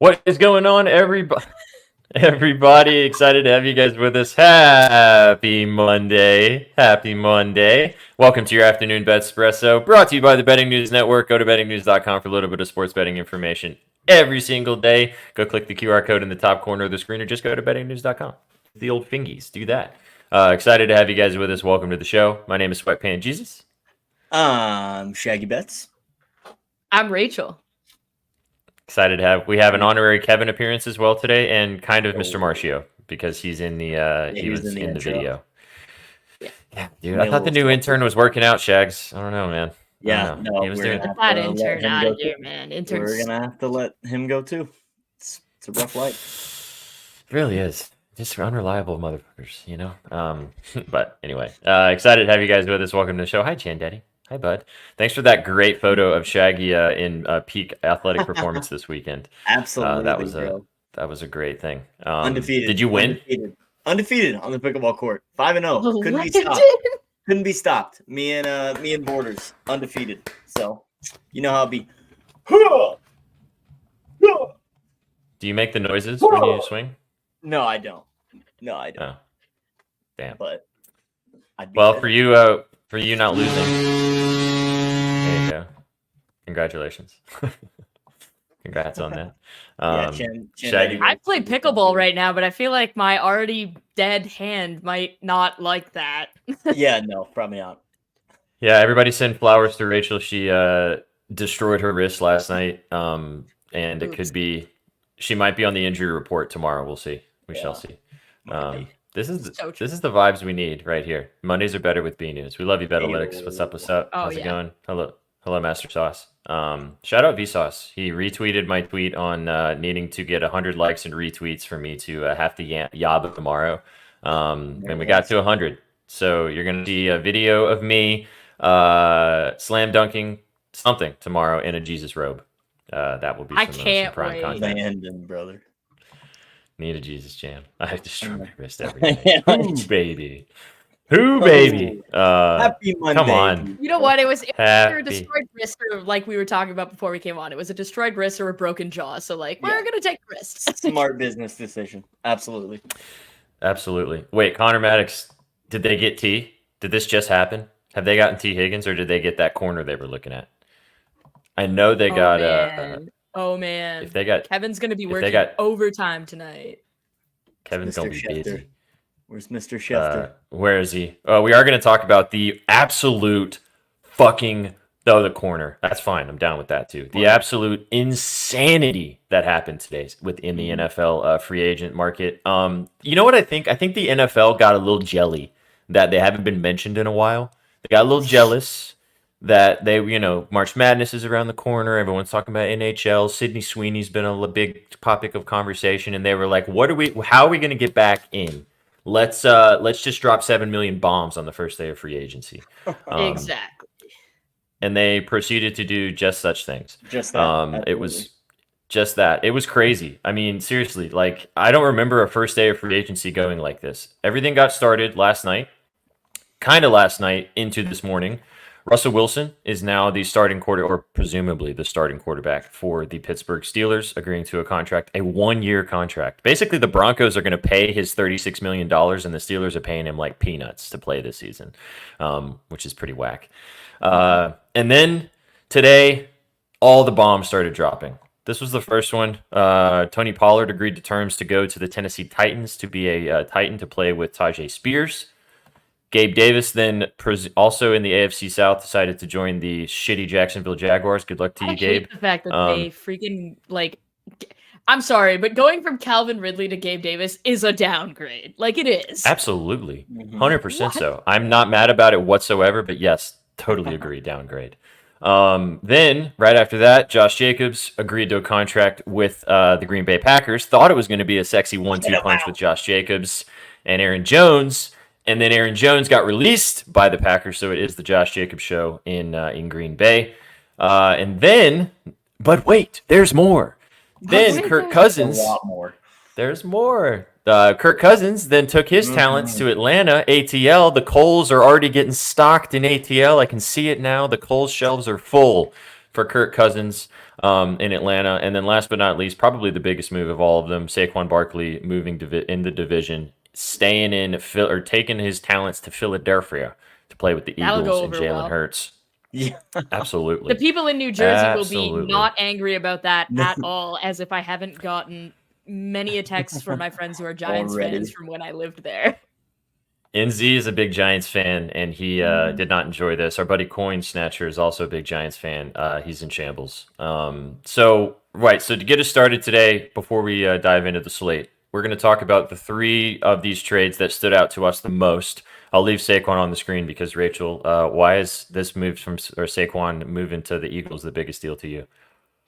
What is going on, everybody? Everybody, excited to have you guys with us. Happy Monday. Happy Monday. Welcome to your afternoon Betspresso, brought to you by the Betting News Network. Go to bettingnews.com for a little bit of sports betting information every single day. Go click the QR code in the top corner of the screen or just go to bettingnews.com. The old fingies, do that. Excited to have you guys with us. Welcome to the show. My name is Sweatpan Jesus. I'm Shaggy Betts. I'm Rachel. Excited to have. We have an honorary Kevin appearance as well today, and kind of Mr. Marcio because he's in the he was in the video. Yeah, dude. I thought the new intern was working out, Shags. I don't know, man. Yeah, no, he was doing that intern out of here, man. We're gonna have to let him go too. It's a rough life. It really is. Just unreliable motherfuckers, you know. But anyway, excited to have you guys with us. Welcome to the show. Hi, Chan Daddy. Hi, bud. Thanks for that great photo of Shaggy in peak athletic performance this weekend. Absolutely, that was a great thing. Undefeated. Did you win? Undefeated on the pickleball court. 5-0. Couldn't be stopped. Couldn't be stopped. Me and Borders undefeated. So you know how it be. Do you make the noises when you swing? No, I don't. Oh, damn. But for you not losing. There you go. Congratulations. Congrats on that. Shaggy. I play pickleball right now, but I feel like my already dead hand might not like that. Yeah, no, probably not. Yeah, everybody send flowers to Rachel. She destroyed her wrist last night. And it could be she might be on the injury report tomorrow. We'll see. We shall see. This is the vibes we need right here. Mondays are better with B News. We love you, Betalytics. What's up? How's it going? Hello, Master Sauce. Shout out Vsauce. He retweeted my tweet on needing to get 100 likes and retweets for me to have to yob tomorrow. And we got to 100. So you're gonna see a video of me slam dunking something tomorrow in a Jesus robe. That will be some prime content. Landon, brother. Need a Jesus jam. I destroy my wrist every day. Who baby? Happy Monday. Come on. You know what? It was either a destroyed wrist or like we were talking about before we came on. It was a destroyed wrist or a broken jaw. So we're gonna take risks. Smart business decision. Absolutely. Wait, Connor Maddox, did they get T? Did this just happen? Have they gotten T Higgins or did they get that corner they were looking at? I know they got oh man. If they got Kevin's gonna be working overtime tonight. Kevin's gonna be busy. Where's Mr. Schefter? Where is he? We are going to talk about the absolute fucking the corner. That's fine. I'm down with that too. The absolute insanity that happened today within the NFL free agent market. You know what I think? I think the NFL got a little jelly that they haven't been mentioned in a while. They got a little jealous that they, March Madness is around the corner. Everyone's talking about NHL. Sydney Sweeney's been a big topic of conversation, and they were like, how are we going to get back in? Let's just drop 7 million bombs on the first day of free agency. Exactly. And they proceeded to do just such things. Just that. It was just that. It was crazy. I mean, seriously, I don't remember a first day of free agency going like this. Everything got started last night into this morning. Russell Wilson is now the starting or presumably the starting quarterback for the Pittsburgh Steelers, agreeing to a 1-year contract. Basically, the Broncos are going to pay his $36 million, and the Steelers are paying him like peanuts to play this season, which is pretty whack. And then today, all the bombs started dropping. This was the first one. Tony Pollard agreed to terms to go to the Tennessee Titans to be a Titan to play with Tajay Spears. Gabe Davis then also in the AFC South decided to join the shitty Jacksonville Jaguars. Good luck to you, Gabe. The fact that they freaking I'm sorry, but going from Calvin Ridley to Gabe Davis is a downgrade. It is. Absolutely. 100% so. I'm not mad about it whatsoever, but yes, totally agree. Downgrade. Then right after that, Josh Jacobs agreed to a contract with the Green Bay Packers. Thought it was going to be a sexy 1-2 punch with Josh Jacobs and Aaron Jones. And then Aaron Jones got released by the Packers, so it is the Josh Jacobs show in Green Bay. But wait, there's more. Then Kirk Cousins. A lot more. There's more. Kirk Cousins then took his talents to Atlanta, ATL. The Kohl's are already getting stocked in ATL. I can see it now. The Kohl's shelves are full. for Kirk Cousins in Atlanta. And then last but not least, probably the biggest move of all of them, Saquon Barkley moving in the division, staying in or taking his talents to Philadelphia to play with the That'll go Eagles and over Jalen well. Hurts. Yeah. Absolutely. The people in New Jersey will Absolutely. be not angry about that No. at all, as if I haven't gotten many a texts from my friends who are Giants Already. fans from when I lived there. NZ is a big Giants fan, and he did not enjoy this. Our buddy Coin Snatcher is also a big Giants fan. He's in shambles. So to get us started today, before we dive into the slate, we're going to talk about the three of these trades that stood out to us the most. I'll leave Saquon on the screen because, Rachel, why is this move from Saquon moving to the Eagles the biggest deal to you?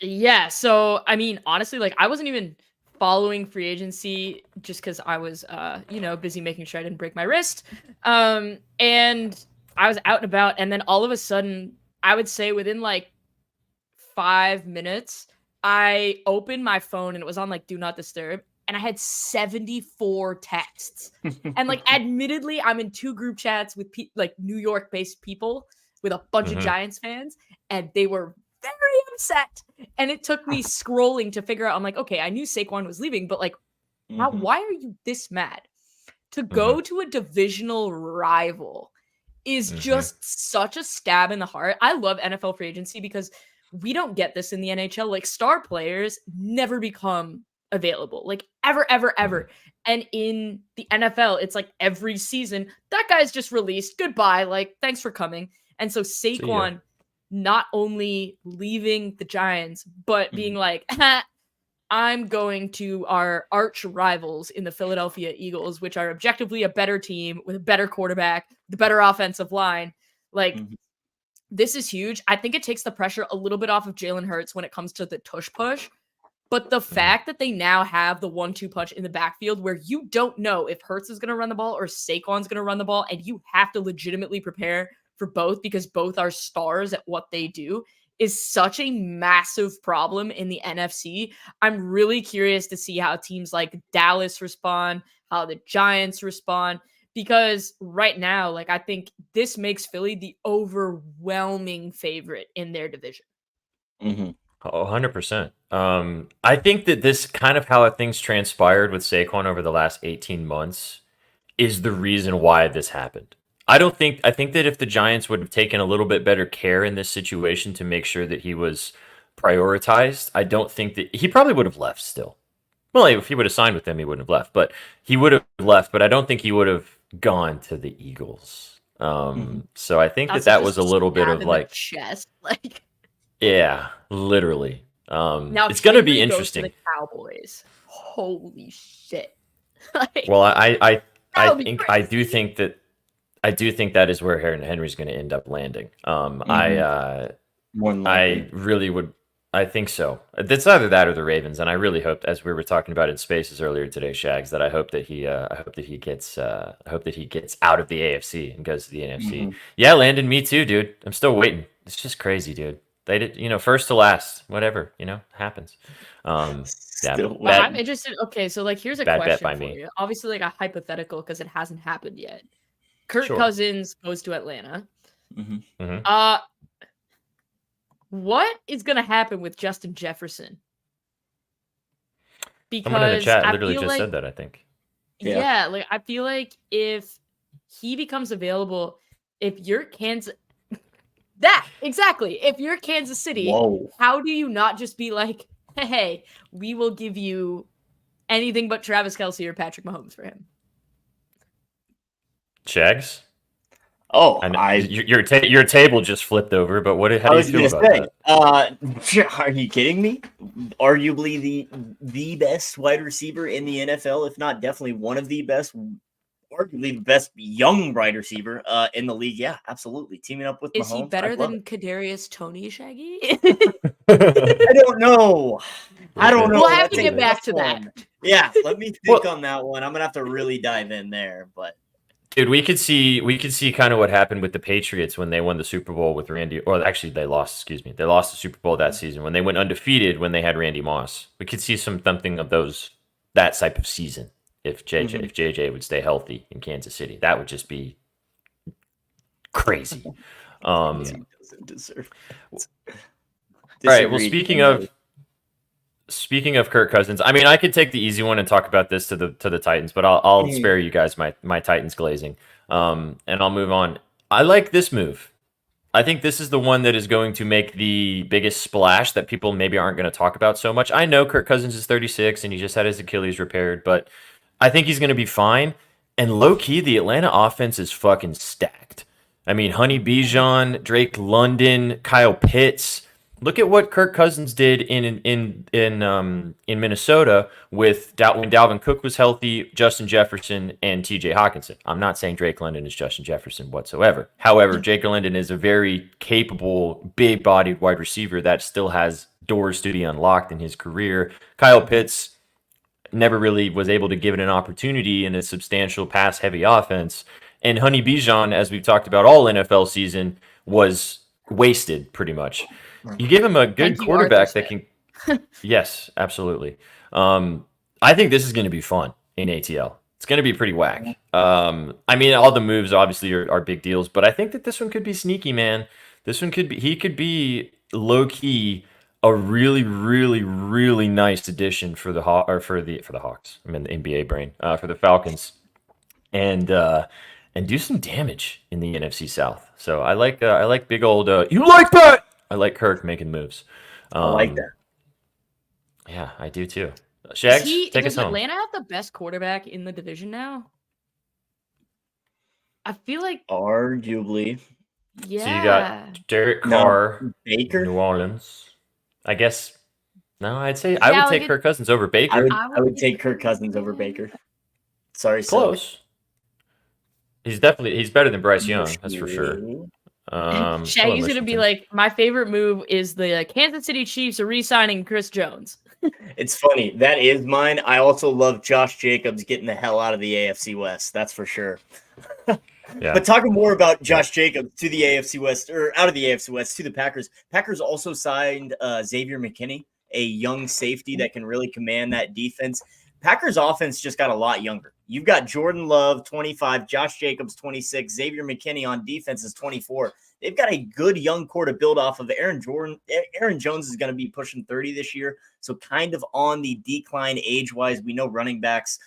Yeah, so I mean, honestly, like I wasn't even following free agency just because I was busy making sure I didn't break my wrist. And I was out and about, and then all of a sudden, I would say within like 5 minutes, I opened my phone and it was on like do not disturb, and I had 74 texts. And like admittedly, I'm in 2 group chats with like New York based people with a bunch of Giants fans, and they were very upset. And it took me scrolling to figure out, I'm like, okay, I knew Saquon was leaving, but like, why are you this mad? To go to a divisional rival is just such a stab in the heart. I love NFL free agency because we don't get this in the NHL. Like, star players never become available, like ever. And in the NFL, it's like every season, that guy's just released. Goodbye. Like, thanks for coming. And so Saquon not only leaving the Giants, but being like, I'm going to our arch rivals in the Philadelphia Eagles, which are objectively a better team with a better quarterback, the better offensive line. Like, this is huge. I think it takes the pressure a little bit off of Jalen Hurts when it comes to the tush push. But the fact that they now have the 1-2 punch in the backfield where you don't know if Hurts is going to run the ball or Saquon's going to run the ball, and you have to legitimately prepare for both because both are stars at what they do, is such a massive problem in the NFC. I'm really curious to see how teams like Dallas respond, how the Giants respond, because right now, like, I think this makes Philly the overwhelming favorite in their division. 100%. I think that this kind of how things transpired with Saquon over the last 18 months is the reason why this happened. I think that if the Giants would have taken a little bit better care in this situation to make sure that he was prioritized, I don't think that he probably would have left still. Well, if he would have signed with them, he wouldn't have left, but he would have left, but I don't think he would have gone to the Eagles. So I think that was a little bit of like chest, like, yeah, literally. Now it's going to be interesting. To the Cowboys. Holy shit. Like, well, I do think that is where Henry's going to end up landing. I really would. I think so. It's either that or the Ravens, and I really hope, as we were talking about in Spaces earlier today, Shags, that I hope that he gets out of the AFC and goes to the NFC. Yeah, Landon, me too, dude. I'm still waiting. It's just crazy, dude. They did, first to last, whatever, happens. I'm interested. Okay, so like, here's a question for you. Obviously, like a hypothetical because it hasn't happened yet. Kirk Cousins goes to Atlanta. What is going to happen with Justin Jefferson? Because someone in the chat literally just said that, I think. Yeah, like I feel like if he becomes available, if you're Kansas City, how do you not just be like, hey, we will give you anything but Travis Kelce or Patrick Mahomes for him? Shags? Oh, your table just flipped over, but how do you feel about that? Are you kidding me? Arguably the best wide receiver in the NFL, if not definitely one of the best, arguably the best young wide receiver in the league. Yeah, absolutely. Teaming up with Mahomes. Is he better than Kadarius Toney, Shaggy? I don't know. We'll have to get back to that. Yeah, let me think on that one. I'm gonna have to really dive in there, but. Dude, we could see kind of what happened with the Patriots when they won the Super Bowl with Randy, or actually they lost. Excuse me, they lost the Super Bowl that season when they went undefeated when they had Randy Moss. We could see something of that type of season if JJ would stay healthy in Kansas City. That would just be crazy. He doesn't deserve it. right. Well, disagreed. speaking of Kirk Cousins, I mean, I could take the easy one and talk about this to the Titans, but I'll spare you guys my Titans glazing. And I'll move on. I like this move. I think this is the one that is going to make the biggest splash that people maybe aren't going to talk about so much. I know Kirk Cousins is 36 and he just had his Achilles repaired, but I think he's going to be fine. And low key, the Atlanta offense is fucking stacked. I mean, Honey Bijan, Drake London, Kyle Pitts. Look at what Kirk Cousins did in Minnesota with when Dalvin Cook was healthy, Justin Jefferson, and T.J. Hawkinson. I'm not saying Drake London is Justin Jefferson whatsoever. However, Drake London is a very capable, big-bodied wide receiver that still has doors to be unlocked in his career. Kyle Pitts never really was able to give it an opportunity in a substantial pass-heavy offense. And Honey Bijan, as we've talked about all NFL season, was wasted pretty much. You give him a good quarterback that can. Yes, absolutely. I think this is going to be fun in ATL. It's going to be pretty whack. I mean, all the moves obviously are big deals, but I think that this one could be sneaky, man. This one could be. He could be low key a really, really, really nice addition for the Hawks. I'm in the NBA brain for the Falcons, and do some damage in the NFC South. So I like big old. You like that? I like Kirk making moves. I like that. Yeah, I do too. Shags, take us home. Does Atlanta have the best quarterback in the division now? I feel like arguably. Yeah. So you got Derek Carr, Baker, New Orleans. I guess. No, I would take Kirk Cousins over Baker. I would take Kirk Cousins over Baker. Sorry, close. He's better than Bryce Young, that's for sure. Shaggy's gonna be like, my favorite move is the Kansas City Chiefs are re-signing Chris Jones. It's funny. That is mine. I also love Josh Jacobs getting the hell out of the AFC West. That's for sure. Yeah. But talking more about Josh Jacobs to the AFC West, or out of the AFC West to the Packers. Packers also signed Xavier McKinney, a young safety that can really command that defense. Packers offense just got a lot younger. You've got Jordan Love, 25, Josh Jacobs, 26, Xavier McKinney on defense is 24. They've got a good young core to build off of. Aaron Jones is going to be pushing 30 this year, so kind of on the decline age-wise. We know running backs,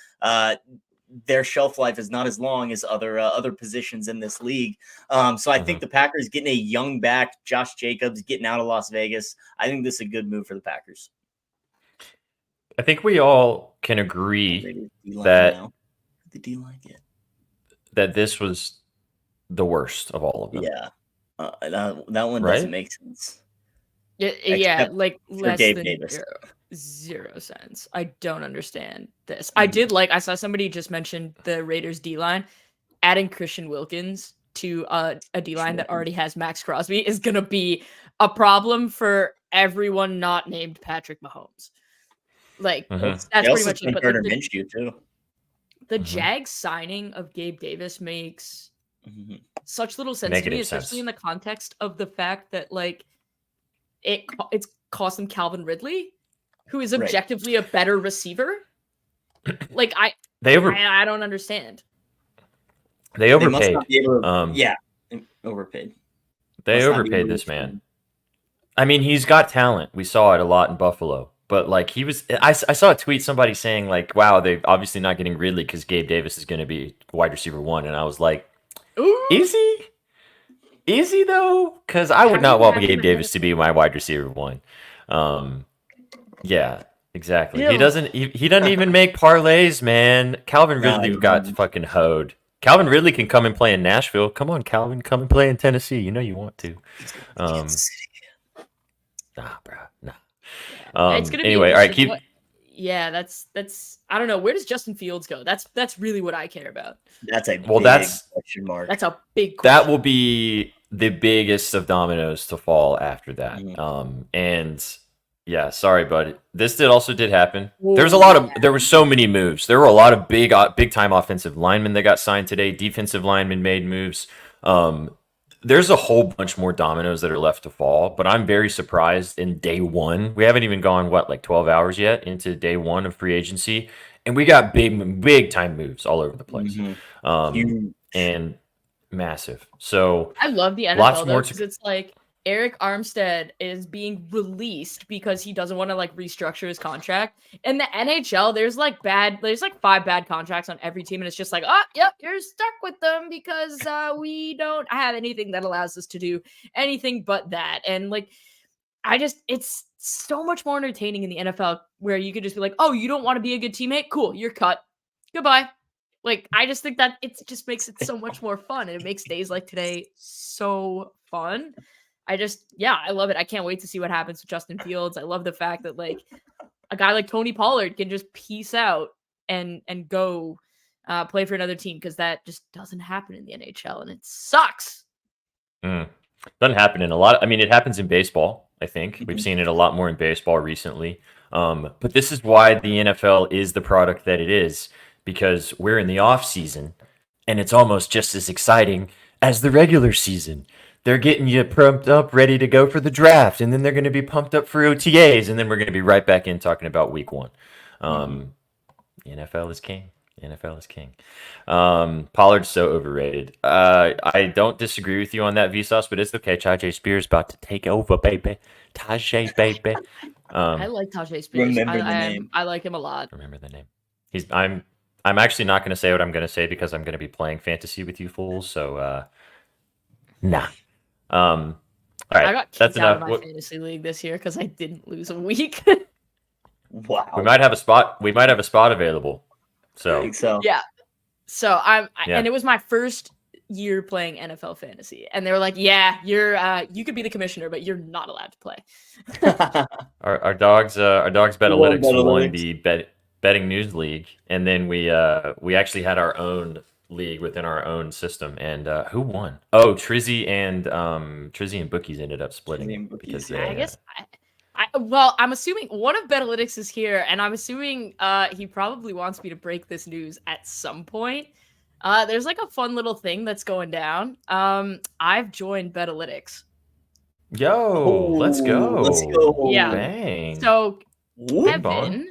their shelf life is not as long as other positions in this league. So I think the Packers getting a young back, Josh Jacobs, getting out of Las Vegas, I think this is a good move for the Packers. I think we all can agree that this was the worst of all of them. Yeah, that one doesn't make sense. Yeah, like less Gabe than Davis. Zero sense. I don't understand this. I saw somebody just mentioned the Raiders D-line. Adding Christian Wilkins to a D-line that already has Max Crosby is going to be a problem for everyone not named Patrick Mahomes. Like, that's pretty much it. But the Jags signing of Gabe Davis makes such little sense to me, especially in the context of the fact that, like, it's cost them Calvin Ridley, who is objectively a better receiver. Like, I don't understand. They overpaid. Overpaid. They overpaid this man. I mean, he's got talent. We saw it a lot in Buffalo. But, like, I saw a tweet, somebody saying, like, wow, they're obviously not getting Ridley because Gabe Davis is going to be wide receiver 1. And I was like, is he? Is he, though? Because I would not want Gabe Davis to be my wide receiver 1. Yeah, exactly. Ew. He doesn't even make parlays, man. Calvin Ridley got fucking hoed. Calvin Ridley can come and play in Nashville. Come on, Calvin, come and play in Tennessee. You know you want to. Nah, bro, nah. It's gonna anyway, be all right. That's I don't know. Where does Justin Fields go? That's really what I care about. That's a big question mark. That's a big question. That will be the biggest of dominoes to fall after that. And yeah, sorry, but this also did happen. There were so many moves. There were a lot of big time offensive linemen that got signed today. Defensive linemen made moves. There's a whole bunch more dominoes that are left to fall, but I'm very surprised in day one. We haven't even gone, 12 hours yet into day one of free agency, and we got big time moves all over the place. And massive. So I love the NFL though, because it's like Eric Armstead is being released because he doesn't want to like restructure his contract. In the NHL, there's like 5 bad contracts on every team, and it's just like, oh, yep, you're stuck with them because we don't have anything that allows us to do anything but that. And like, it's so much more entertaining in the NFL where you could just be like, oh, you don't want to be a good teammate? Cool, you're cut. Goodbye. Like, I just think that it just makes it so much more fun, and it makes days like today so fun. I love it. I can't wait to see what happens with Justin Fields. I love the fact that like a guy like Tony Pollard can just peace out and go play for another team, because that just doesn't happen in the NHL, and it sucks. Doesn't happen in a lot. I mean, it happens in baseball. I think we've seen it a lot more in baseball recently. But this is why the NFL is the product that it is, because we're in the off season, and it's almost just as exciting as the regular season. They're getting you pumped up, ready to go for the draft, and then they're going to be pumped up for OTAs, and then we're going to be right back in talking about week 1. The NFL is king. The NFL is king. Pollard's so overrated. I don't disagree with you on that, Vsauce, but it's okay. Tajay Spears about to take over, baby. Tajay, baby. I like Tajay Spears. Remember the name. I like him a lot. Remember the name. I'm actually not going to say what I'm going to say because I'm going to be playing fantasy with you fools. So, nah. All right. I got that's kicked out of enough. my fantasy league this year because I didn't lose a week. Wow. We might have a spot. We might have a spot available. I So think so. Yeah. So Yeah. and it was my first year playing NFL fantasy, and they were like, "Yeah, you could be the commissioner, but you're not allowed to play." our dogs Betalytics won Betalytics. the betting news league, and then we actually had our own league within our own system. And who won? Oh, Trizzy and Bookies ended up splitting Trizzy and it Bookies, because I guess. Well, I'm assuming one of Betalytics is here, and I'm assuming he probably wants me to break this news at some point. There's like a fun little thing that's going down. I've joined Betalytics. Yo, let's go. Let's go. Yeah. Bang. So Whoop. Kevin,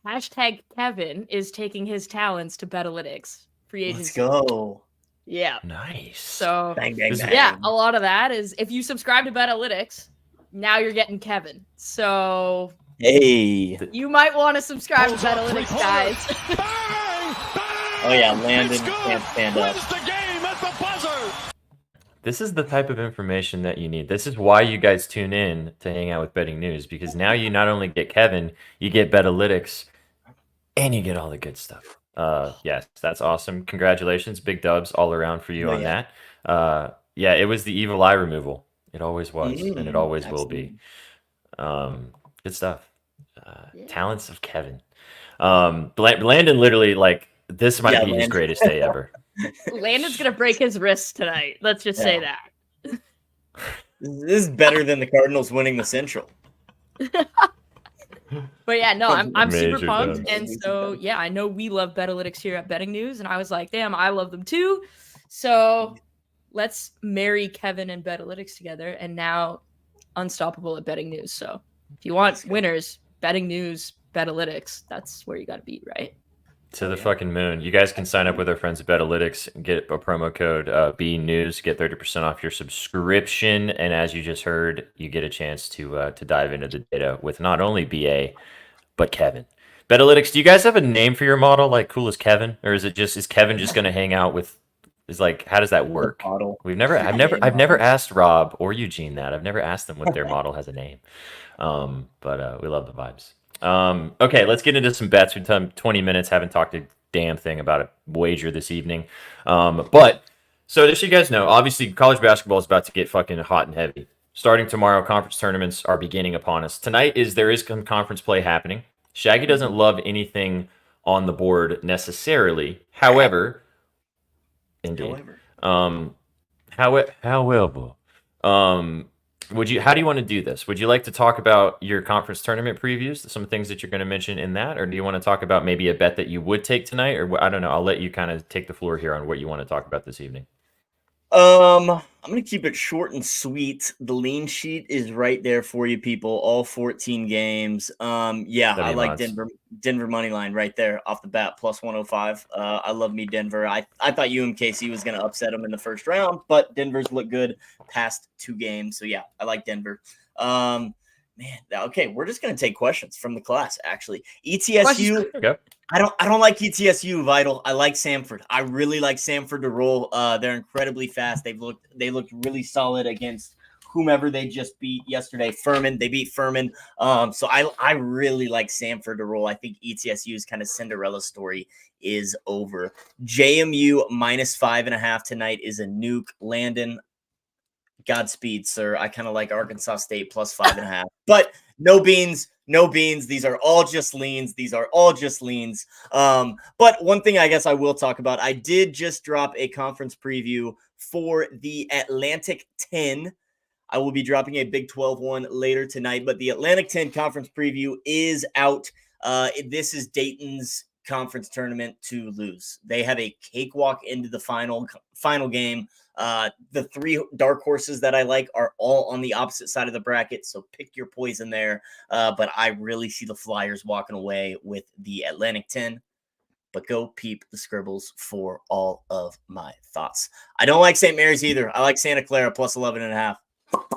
hashtag Kevin, is taking his talents to Betalytics. Free Let's agency. go. Yeah. Nice. So Bang, bang, This- bang. yeah, a lot of that is if you subscribe to Betalytics, now you're getting Kevin. So Hey. you might want to subscribe to Betalytics, guys. Oh yeah, Landon can't stand up. This is the type of information that you need. This is why you guys tune in to hang out with Betting News, because now you not only get Kevin, you get Betalytics, and you get all the good stuff. Yes, that's awesome. Congratulations, big dubs all around for you Oh, on yeah. that. Yeah, it was the evil eye removal. It always was, and it always will be. Good stuff. Yeah. Talents of Kevin. Landon literally, like, this might Yeah, be his Landon. greatest day ever. Landon's gonna break his wrist tonight. Let's just say that. This is better than the Cardinals winning the Central. But yeah, no, I'm super Major pumped. dubs. And so yeah, I know we love Betalytics here at Betting News, and I was like, damn, I love them too. So let's marry Kevin and Betalytics together, and now unstoppable at Betting News. So if you want winners, Betting News, Betalytics, that's where you gotta be, right? To the fucking moon. You guys can sign up with our friends at Betalytics and get a promo code BNews, get 30% off your subscription. And as you just heard, you get a chance to dive into the data with not only BA, but Kevin. Betalytics, do you guys have a name for your model, like Cool as Kevin? Or is Kevin just gonna hang out with, how does that work? Model. I've never asked Rob or Eugene that. I've never asked them what their model has a name. But we love the vibes. Okay, let's get into some bets. We've done 20 minutes, haven't talked a damn thing about a wager this evening. But so just so you guys know, obviously college basketball is about to get fucking hot and heavy. Starting tomorrow, conference tournaments are beginning upon us. Tonight there is some conference play happening. Shaggy doesn't love anything on the board necessarily. However, indeed. However, how do you want to do this? Would you like to talk about your conference tournament previews, some things that you're going to mention in that, or do you want to talk about maybe a bet that you would take tonight, or I don't know? I'll let you kind of take the floor here on what you want to talk about this evening. I'm gonna keep it short and sweet. The lean sheet is right there for you, people. All 14 games. Yeah, I W like mods. Denver money line right there off the bat, plus 105. I love me Denver. I thought UMKC was gonna upset them in the first round, but Denver's looked good past 2 games. So yeah, I like Denver. Man, okay, we're just gonna take questions from the class. Actually, ETSU. Questions. Okay. I don't like ETSU, Vital. I like Samford. I really like Samford to roll. They're incredibly fast. They looked really solid against whomever they just beat yesterday. Furman. They beat Furman. So I really like Samford to roll. I think ETSU's kind of Cinderella story is over. JMU minus 5.5 tonight is a nuke. Landon, Godspeed, sir. I kind of like Arkansas State plus 5.5, but no beans, no beans. These are all just leans. But one thing I guess I will talk about, I did just drop a conference preview for the Atlantic 10. I will be dropping a Big 12 one later tonight, but the Atlantic 10 conference preview is out. This is Dayton's conference tournament to lose. They have a cakewalk into the final game. The 3 dark horses that I like are all on the opposite side of the bracket, so pick your poison there. But I really see the Flyers walking away with the Atlantic 10. But go peep the scribbles for all of my thoughts. I don't like St. Mary's either. I like Santa Clara plus 11.5. All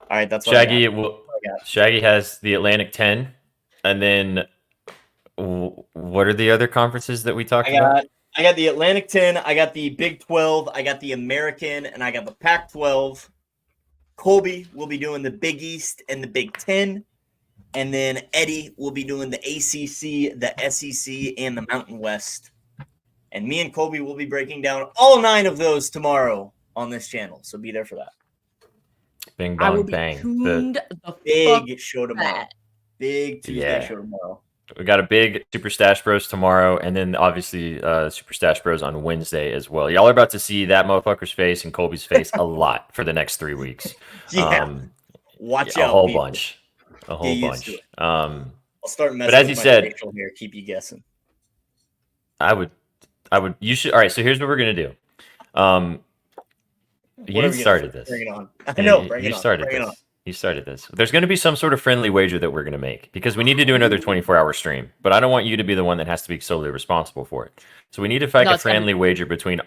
right, that's what Shaggy. I got. Shaggy has the Atlantic 10, and then what are the other conferences that we talked about? I got the Atlantic 10, I got the Big 12, I got the American, and I got the Pac 12. Colby will be doing the Big East and the Big 10. And then Eddie will be doing the ACC, the SEC, and the Mountain West. And me and Colby will be breaking down all 9 of those tomorrow on this channel. So be there for that. Bing I will bong be bang. tuned the Big show tomorrow. that. Big Tuesday show tomorrow. We got a big Super Stash Bros tomorrow, and then obviously Super Stash Bros on Wednesday as well. Y'all are about to see that motherfucker's face and Colby's face a lot for the next 3 weeks. Watch a out, whole people. bunch. A whole Get used bunch. to it. I'll start messing but as with you my said, facial hair, keep you guessing. I would. You should. All right. So here's what we're gonna do. You started this. Bring it on. I know. Bring it on. Started Bring this. it on. You started this. There's going to be some sort of friendly wager that we're going to make because we need to do another 24-hour stream. But I don't want you to be the one that has to be solely responsible for it. So we need to fight a friendly wager between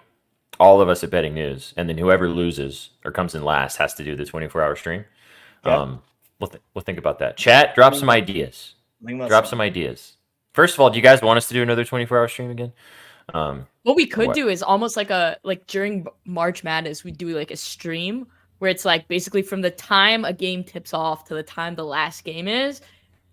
all of us at Betting News, and then whoever loses or comes in last has to do the 24-hour stream. Okay. We'll think about that. Chat, drop some ideas. Some ideas. First of all, do you guys want us to do another 24-hour stream again? What we could do is almost like during March Madness, we do like a stream where it's like basically from the time a game tips off to the time the last game is,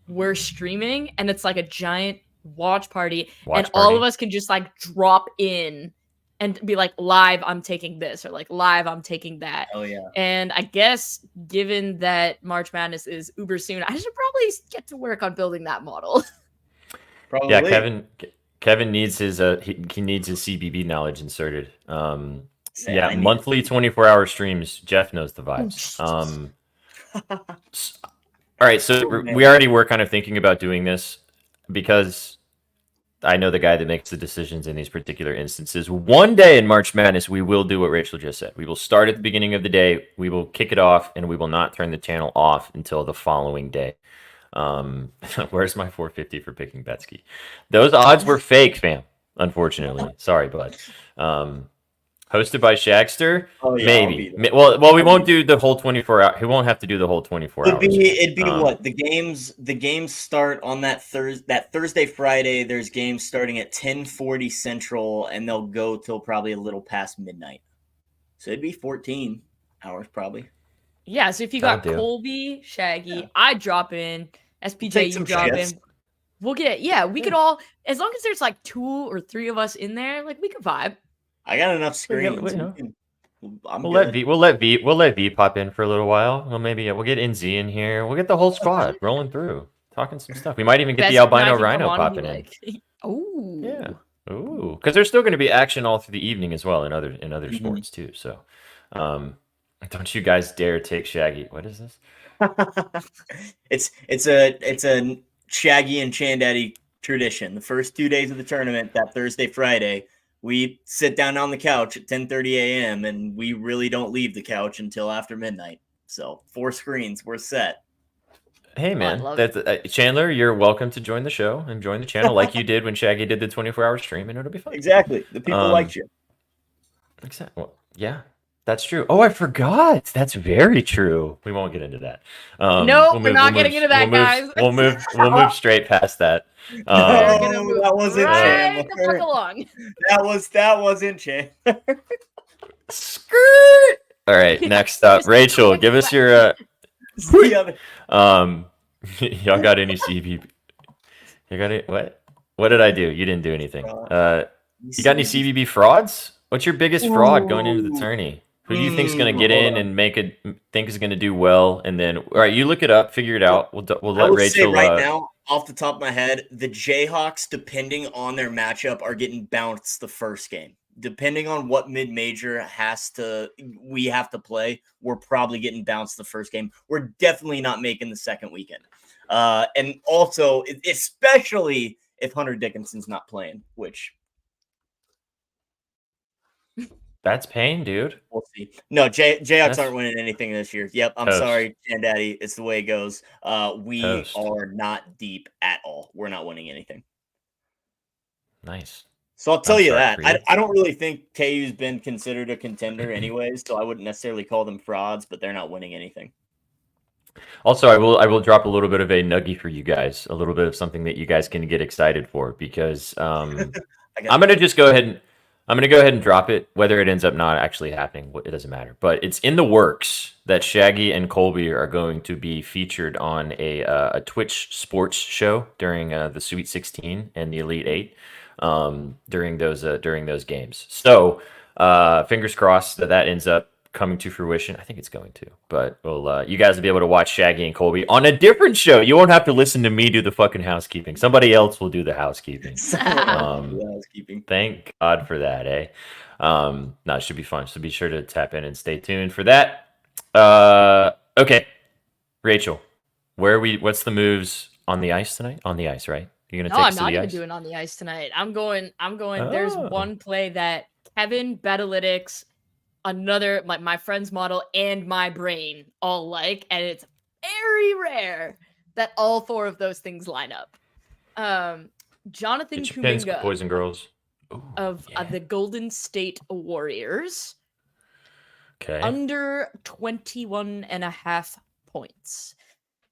we're streaming, and it's like a giant watch party. All of us can just like drop in and be like, live, I'm taking this, or like live, I'm taking that. Oh yeah. And I guess given that March Madness is uber soon, I should probably get to work on building that model. Probably. Yeah, Kevin needs his he needs his CBB knowledge inserted. Monthly 24-hour streams. Jeff knows the vibes. All right, so we already were kind of thinking about doing this because I know the guy that makes the decisions in these particular instances. One day in March Madness, we will do what Rachel just said. We will start at the beginning of the day. We will kick it off, and we will not turn the channel off until the following day. Where's my 450 for picking Betsky? Those odds were fake, fam. Unfortunately, sorry, bud. Hosted by Shagster, maybe. Well, we won't do the whole 24 hours. He won't have to do the whole 24 hours. It'd be what the games start on that Thursday, Friday. There's games starting at 10:40 Central, and they'll go till probably a little past midnight. So it'd be 14 hours probably. Yeah, so if you got Colby, Shaggy, I drop in, SPJ, you drop in. We'll get, we could all, as long as there's like 2 or 3 of us in there, like we could vibe. I got enough screens. We'll let V pop in for a little while. Well, maybe we'll get NZ in here. We'll get the whole squad rolling through, talking some stuff. We might even get the albino rhino popping in. Oh, yeah, ooh, because there's still going to be action all through the evening as well in other sports too. So, don't you guys dare take Shaggy. What is this? It's a Shaggy and Chandaddy tradition. The first 2 days of the tournament, that Thursday, Friday, We sit down on the couch at 10:30 a.m. and we really don't leave the couch until after midnight. So 4 screens, we're set. Hey I man, love that's Chandler. You're welcome to join the show and join the channel like you did when Shaggy did the 24-hour stream, and it'll be fun. Exactly. The people liked you. Exactly. Well, yeah, that's true. Oh, I forgot. That's very true. We won't get into that. No, we're not getting into that, guys. We'll move straight past that. We're gonna Oh, move that wasn't right the Chandler. fuck along. That wasn't Chandler. Skirt. All right, next up, Rachel. Give us your The other- y'all got any CBB? You got it? What? What did I do? You didn't do anything. You got any CBB frauds? What's your biggest fraud going into the tourney? Who do you think's going to get in and think is going to do well? And then, all right, you look it up, figure it out. We'll I let would Rachel. say right now, off the top of my head, the Jayhawks, depending on their matchup, are getting bounced the first game. Depending on what mid-major we have to play, we're probably getting bounced the first game. We're definitely not making the second weekend. And also, especially if Hunter Dickinson's not playing, which That's pain, dude. we'll see. No, Jayhawks aren't winning anything this year. Yep, I'm Toast. sorry, Daddy. It's the way it goes. We Toast. are not deep at all. We're not winning anything. Nice. So I'll tell I'm you sorry that. for you. I don't really think KU's been considered a contender anyways, so I wouldn't necessarily call them frauds, but they're not winning anything. Also, I will drop a little bit of a nugget for you guys, a little bit of something that you guys can get excited for, because I'm gonna go ahead and drop it. Whether it ends up not actually happening, it doesn't matter. But it's in the works that Shaggy and Colby are going to be featured on a Twitch sports show during the Sweet 16 and the Elite 8 during those games. So fingers crossed that ends up coming to fruition. I think it's going to, but you guys will be able to watch Shaggy and Colby on a different show. You won't have to listen to me do the fucking housekeeping. Somebody else will do the housekeeping. Housekeeping. Thank God for that, eh? No, it should be fun. So be sure to tap in and stay tuned for that. Okay, Rachel, what's the moves on the ice tonight? On the ice, right? You're gonna No, take I'm us to not the even ice? doing on the ice tonight. I'm going. There's Oh. one play that Kevin, Betalytics, another my friend's model, and my brain all like, and it's very rare that all 4 of those things line up. Jonathan Get your pins, Kuminga boys and girls. Ooh, of yeah. the Golden State Warriors, Okay. under 21.5 points.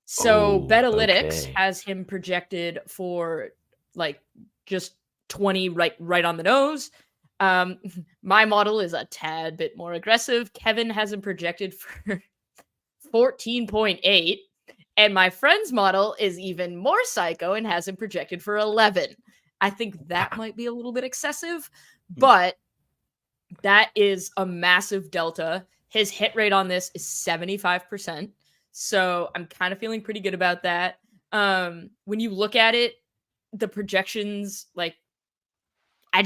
So Oh, Betalytics okay. has him projected for like just 20 right on the nose. My model is a tad bit more aggressive. Kevin has him projected for 14.8, and my friend's model is even more psycho and has him projected for 11. I think that might be a little bit excessive, but that is a massive delta. His hit rate on this is 75%. So I'm kind of feeling pretty good about that. When you look at it, the projections, like, I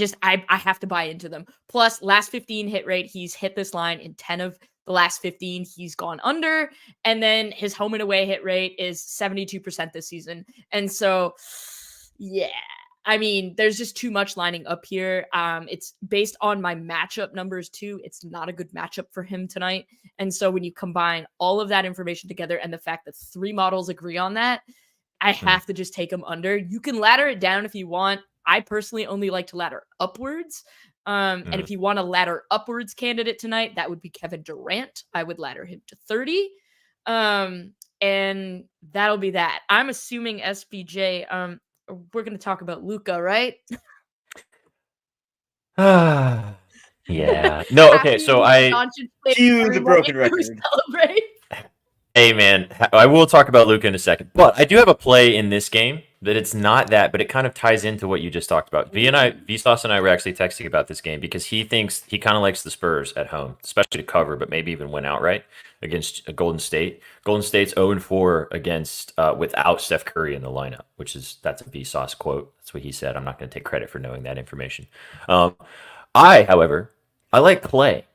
have to buy into them. Plus, last 15 hit rate, he's hit this line in 10 of the last 15. He's gone under. And then his home and away hit rate is 72% this season. And so, yeah. I mean, there's just too much lining up here. It's based on my matchup numbers too. It's not a good matchup for him tonight. And so when you combine all of that information together and the fact that 3 models agree on that, I have to just take him under. You can ladder it down if you want. I personally only like to ladder upwards. And if you want a ladder upwards candidate tonight, that would be Kevin Durant. I would ladder him to 30. And that'll be that. I'm assuming SBJ, we're going to talk about Luca, right? Yeah. No, okay, so Cue the broken record. Celebrate. Hey man, I will talk about Luca in a second, but I do have a play in this game that it's not that, but it kind of ties into what you just talked about. Vsauce and I were actually texting about this game because he kind of likes the Spurs at home, especially to cover, but maybe even win outright against Golden State. Golden State's 0-4 against without Steph Curry in the lineup, that's a Vsauce quote. That's what he said. I'm not going to take credit for knowing that information. However, I like Clay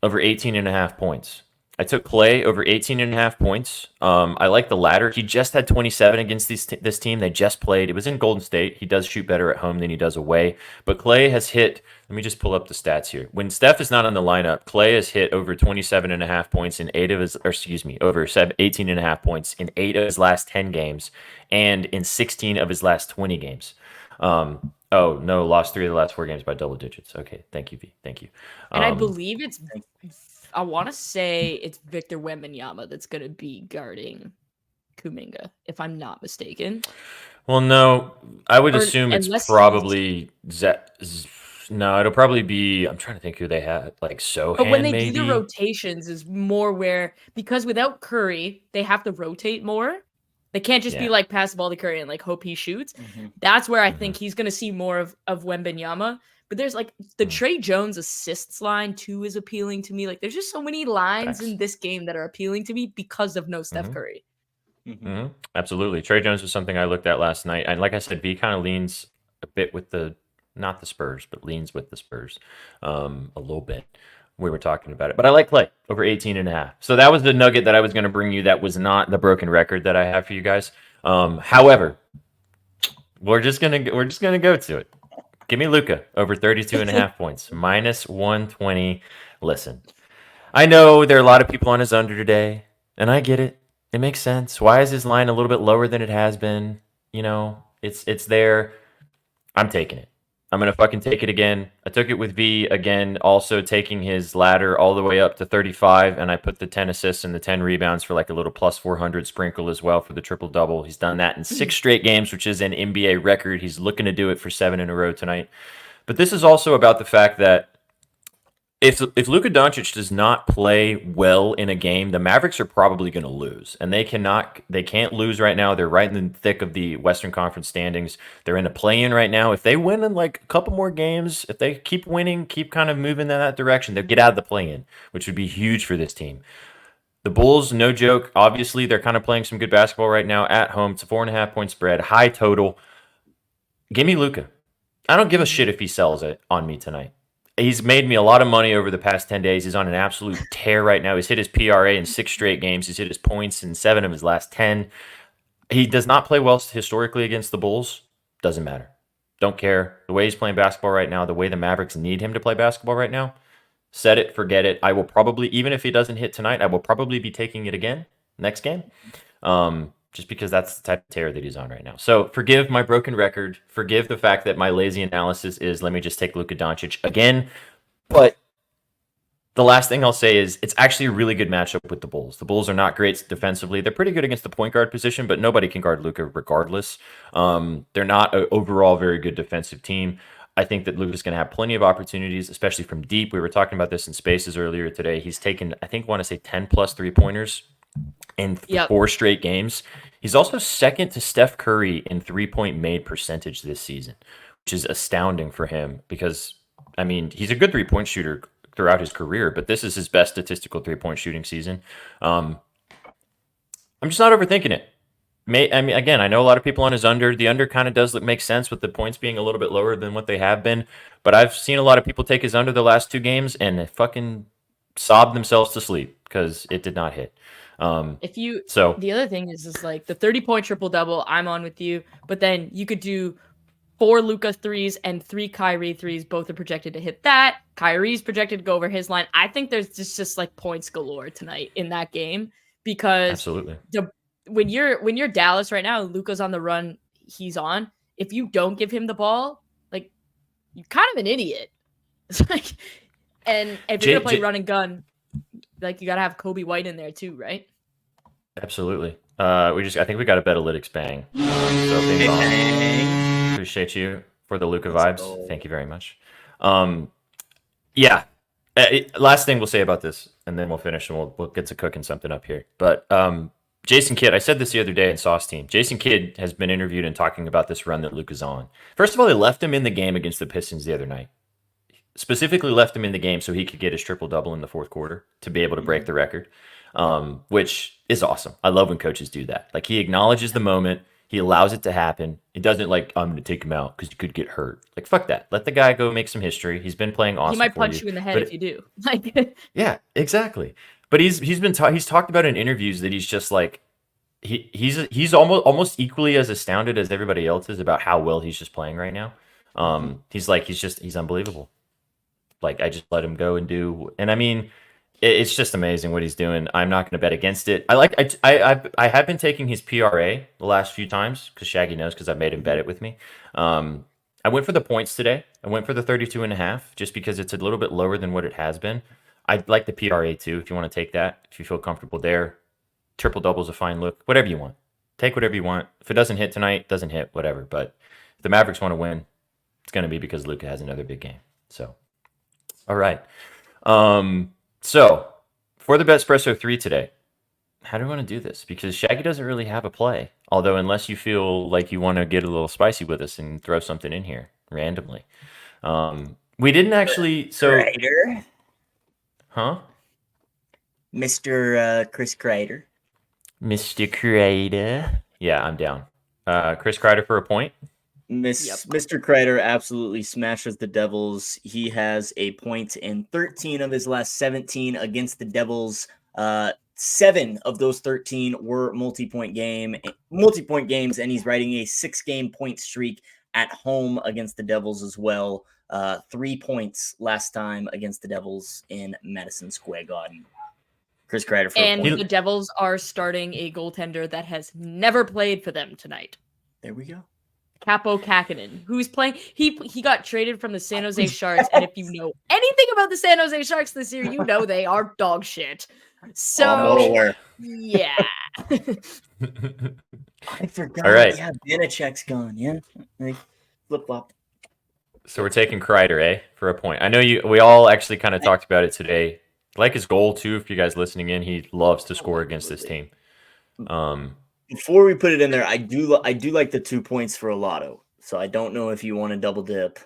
over 18.5 points. I took Clay over 18.5 points. I like the latter. He just had 27 against this team. They just played. It was in Golden State. He does shoot better at home than he does away. But Clay has hit, let me just pull up the stats here. When Steph is not on the lineup, Clay has hit over 27.5 points in over 18.5 points in 8 of his last 10 games and in 16 of his last 20 games. Oh, no, lost 3 of the last 4 games by double digits. Okay, thank you, V. Thank you. And I believe I want to say it's Victor Wembanyama that's going to be guarding Kuminga, if I'm not mistaken. Well, no, I would assume it's probably no, it'll probably be. I'm trying to think who they had, like Sohan. But when they maybe. do the rotations, is more where because without Curry, they have to rotate more. They can't just be like pass the ball to Curry and like hope he shoots. Mm-hmm. That's where I think he's going to see more of Wembanyama. But there's like the Trey Jones assists line too is appealing to me. Like there's just so many lines in this game that are appealing to me because of no Steph Curry. Absolutely. Trey Jones was something I looked at last night. And like I said, V kind of leans a bit with not the Spurs, but leans with the Spurs a little bit. We were talking about it. But I like Clay over 18.5. So that was the nugget that I was going to bring you. That was not the broken record that I have for you guys. However, we're just gonna go to it. Give me Luka over 32.5 points, minus 120. Listen, I know there are a lot of people on his under today, and I get it. It makes sense. Why is his line a little bit lower than it has been? You know, it's there. I'm taking it. I'm going to fucking take it again. I took it with V again, also taking his ladder all the way up to 35, and I put the 10 assists and the 10 rebounds for like a little plus 400 sprinkle as well for the triple-double. He's done that in 6 straight games, which is an NBA record. He's looking to do it for 7 in a row tonight. But this is also about the fact that if Luka Doncic does not play well in a game, the Mavericks are probably going to lose, and they can't lose right now. They're right in the thick of the Western Conference standings. They're in a play-in right now. If they win in like a couple more games, if they keep winning, keep kind of moving in that direction, they'll get out of the play-in, which would be huge for this team. The Bulls, no joke. Obviously, they're kind of playing some good basketball right now at home. It's a 4.5-point spread, high total. Give me Luka. I don't give a shit if he sells it on me tonight. He's made me a lot of money over the past 10 days. He's on an absolute tear right now. He's hit his PRA in 6 straight games. He's hit his points in 7 of his last 10. He does not play well historically against the Bulls. Doesn't matter. Don't care. The way he's playing basketball right now, the way the Mavericks need him to play basketball right now, set it, forget it. I will probably, even if he doesn't hit tonight, I will probably be taking it again next game. Just because that's the type of tear that he's on right now. So forgive my broken record. Forgive the fact that my lazy analysis is let me just take Luka Doncic again. But the last thing I'll say is it's actually a really good matchup with the Bulls. The Bulls are not great defensively. They're pretty good against the point guard position, but nobody can guard Luka regardless. They're not an overall very good defensive team. I think that Luka's going to have plenty of opportunities, especially from deep. We were talking about this in Spaces earlier today. He's taken, I think, 10 plus 3-pointers in 4 straight games. He's also second to Steph Curry in 3-point made percentage this season, which is astounding for him because, I mean, he's a good 3-point shooter throughout his career, but this is his best statistical 3-point shooting season. I'm just not overthinking it. I mean, again, I know a lot of people on his under. The under kind of does make sense with the points being a little bit lower than what they have been, but I've seen a lot of people take his under the last 2 games and they fucking sobbed themselves to sleep because it did not hit. The other thing is like the 30-point triple-double, I'm on with you, but then you could do 4 Luka threes and 3 Kyrie threes. Both are projected to hit that. Kyrie's projected to go over his line. I think there's just like points galore tonight in that game because absolutely when you're Dallas right now, Luka's on the run. He's on. If you don't give him the ball, like you're kind of an idiot. It's like, and if you're gonna play run and gun, like you gotta have Kobe White in there too, right? Absolutely. I think we got a Betalytics bang. So bing bong. Appreciate you for the Luka vibes. Thank you very much. Yeah. Last thing we'll say about this, and then we'll finish and we'll get to cooking something up here. But Jason Kidd, I said this the other day in Sauce Team. Jason Kidd has been interviewed and talking about this run that Luka's on. First of all, they left him in the game against the Pistons the other night. Specifically left him in the game so he could get his triple-double in the 4th quarter to be able to break the record, which is awesome. I love when coaches do that. Like, he acknowledges the moment. He allows it to happen. He doesn't like, I'm going to take him out because he could get hurt. Like, fuck that. Let the guy go make some history. He's been playing awesome. He might punch you in the head if you do. Like, yeah, exactly. But he's talked about in interviews that he's just like he's almost equally as astounded as everybody else is about how well he's just playing right now. He's unbelievable. Like, I just let him go and do, and I mean, it's just amazing what he's doing. I'm not going to bet against it. I have been taking his PRA the last few times because Shaggy knows, because I've made him bet it with me. I went for the points today. I went for the 32.5 just because it's a little bit lower than what it has been. I'd like the PRA too if you want to take that, if you feel comfortable there. Triple double's a fine look. Whatever you want. Take whatever you want. If it doesn't hit tonight, doesn't hit, whatever. But if the Mavericks want to win, it's going to be because Luka has another big game. So, all right. So, for the Betspresso 3 today, how do we want to do this? Because Shaggy doesn't really have a play. Although, unless you feel like you want to get a little spicy with us and throw something in here randomly. We didn't actually... Kreider? Huh? Mr. Chris Kreider. Mr. Kreider. Yeah, I'm down. Chris Kreider for a point. Mr. Kreider absolutely smashes the Devils. He has a point in 13 of his last 17 against the Devils. 7 of those 13 were multi-point games, and he's riding a 6-game point streak at home against the Devils as well. 3 points last time against the Devils in Madison Square Garden. Chris Kreider for and a point. the Devils are starting a goaltender that has never played for them tonight. There we go. Capo Kakinen, who's playing. He got traded from the San Jose Sharks, and if you know anything about the San Jose Sharks this year, you know they are dog shit. So yeah. I forgot. All right. Yeah, Vanacek's gone. Yeah, like flip flop. So we're taking Kreider, for a point. I know we all actually kind of talked about it today. Like his goal too. If you guys listening in, he loves to score against this team. Before we put it in there, I do like the 2 points for a lotto. So I don't know if you want to double dip,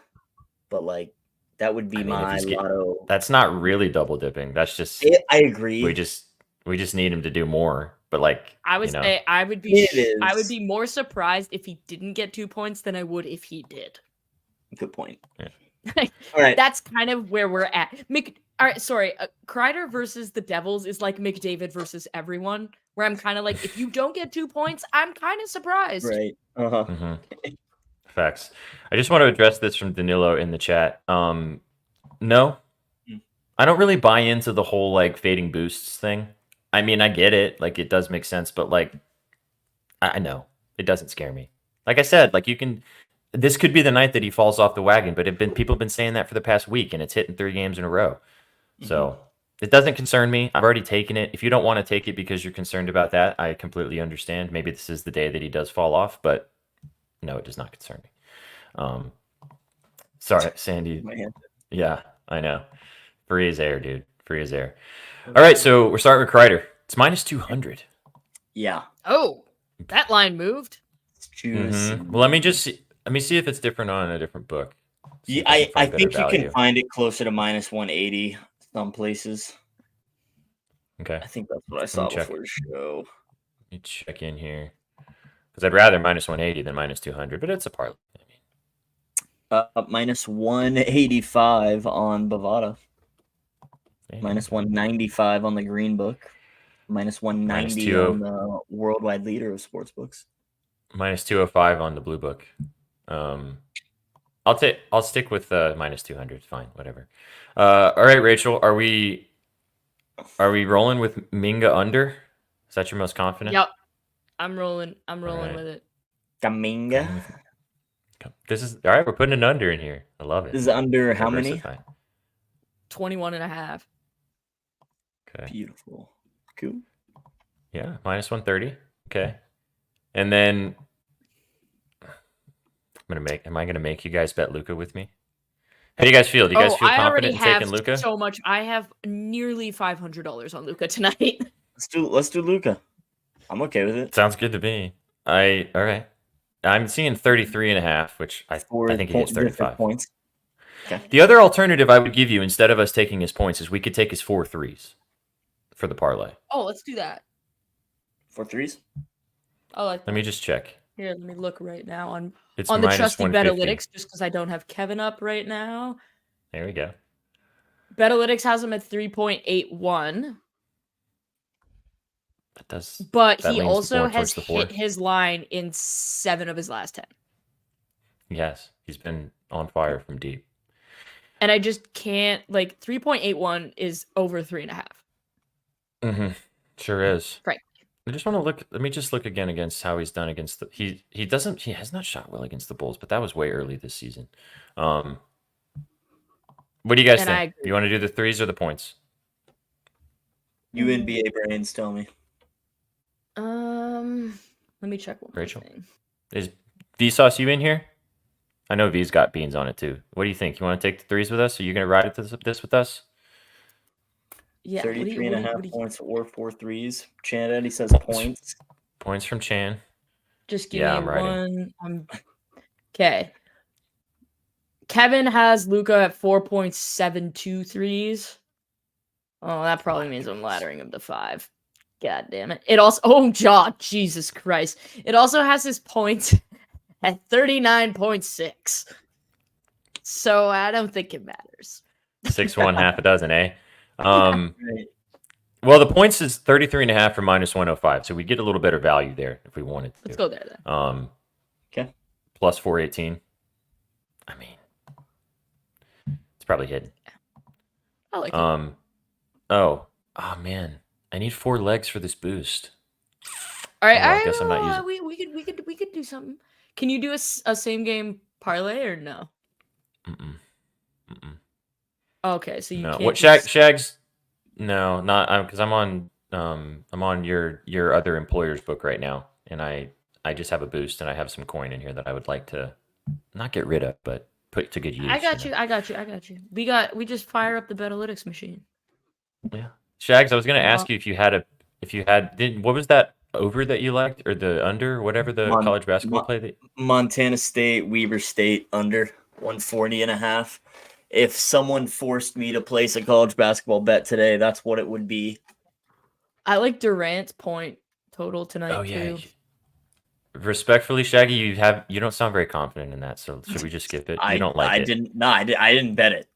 but like that would be my lotto. That's not really double dipping. That's just. I agree. We just need him to do more. But like, I would say I would be more surprised if he didn't get 2 points than I would if he did. Good point. Yeah. All right. That's kind of where we're at. All right, sorry. Kreider versus the Devils is like McDavid versus everyone, where I'm kind of like, if you don't get 2 points, I'm kind of surprised. Right. Mm-hmm. Facts. I just want to address this from Danilo in the chat. No, I don't really buy into the whole like fading boosts thing. I mean, I get it. Like, it does make sense, but like, I know it doesn't scare me. Like I said, like this could be the night that he falls off the wagon, but people have been saying that for the past week, and it's hitting 3 games in a row. So it doesn't concern me. I've already taken it. If you don't want to take it because you're concerned about that, I completely understand. Maybe this is the day that he does fall off, but no, it does not concern me. Sorry, Sandy. Yeah, I know. Free as air, dude. Free as air. All right, so we're starting with Kreider. It's minus 200. Yeah. Oh, that line moved. Well, let me see if it's different on a different book. Yeah, I think you can find it closer to minus 180 some places. Okay. I think that's what I saw before the show. Let me check in here. Because I'd rather minus 180 than minus 200, but it's a parlay. Minus 185 on Bovada. Minus 195 on the Green Book. Minus 190 on the worldwide leader of sports books. Minus 205 on the Blue Book. I'll stick with minus 200. Fine, whatever. All right, Rachel, are we rolling with Minga under? Is that your most confident? Yep. I'm rolling with it. Kaminga. This is all right. We're putting an under in here. I love it. This is under how many? 21.5. Okay. Beautiful. Cool. Yeah, minus 130. Okay. And then am I gonna make you guys bet Luka with me? How do you guys feel? Do you guys feel confident in taking Luka? So much. I have nearly $500 on Luka tonight. Let's do Luka. I'm okay with it. Sounds good to me. All right. I'm seeing 33.5, which I think he gets 35 points. Okay. The other alternative I would give you instead of us taking his points is we could take his 4 threes for the parlay. Oh, let's do that. 4 threes? Oh, let me just check. Here, let me look right now on the trusty Betalytics, just because I don't have Kevin up right now. There we go. Betalytics has him at 3.81. But that he leans also more has towards the 4. hit his line in 7 of his last 10. Yes, he's been on fire from deep. And I just can't, like, 3.81 is over 3.5. Mm-hmm. Sure is. Right. I just want to look. Let me just look again against how he's done against the. He has not shot well against the Bulls, but that was way early this season. What do you guys And I think? agree. You want to do the threes or the points? You NBA brains, tell me. Let me check one Rachel? more thing. Is Vsauce you in here? I know V's got beans on it too. What do you think? You want to take the threes with us? Are you going to ride this with us? Yeah. 33 and a half what do you- points or 4 threes. Chan Eddie says points. Points from Chan. Just give Yeah, me I'm writing. one. Okay. Kevin has Luca at 4.72 threes. Oh, that probably means I'm laddering him to 5. God damn it. It also, Jesus Christ. It also has his points at 39.6. So I don't think it matters. 6-1, half a dozen, eh? Right. Well, the points is 33.5 for minus 105, so we get a little better value there if we wanted to. Let's go there then. Okay. Plus 418. I mean, it's probably hidden. I like it. Oh man, I need 4 legs for this boost. All right, well, I guess I'm not using- we could do something. Can you do a same game parlay or no? Mm-mm. Okay, so you No. can't. What Shags? No, not because I'm on your other employer's book right now, and I just have a boost, and I have some coin in here that I would like to not get rid of, but put to good use. I got you. We just fire up the Betalytics machine. Yeah, Shags. I was gonna ask you if you had what was that over that you liked or the under, whatever the college basketball play that. Montana State, Weber State under 140 and a half. If someone forced me to place a college basketball bet today, that's what it would be. I like Durant's point total tonight Oh yeah. too. Respectfully, Shaggy, you don't sound very confident in that. So should we just skip it? You don't like it. I didn't bet it.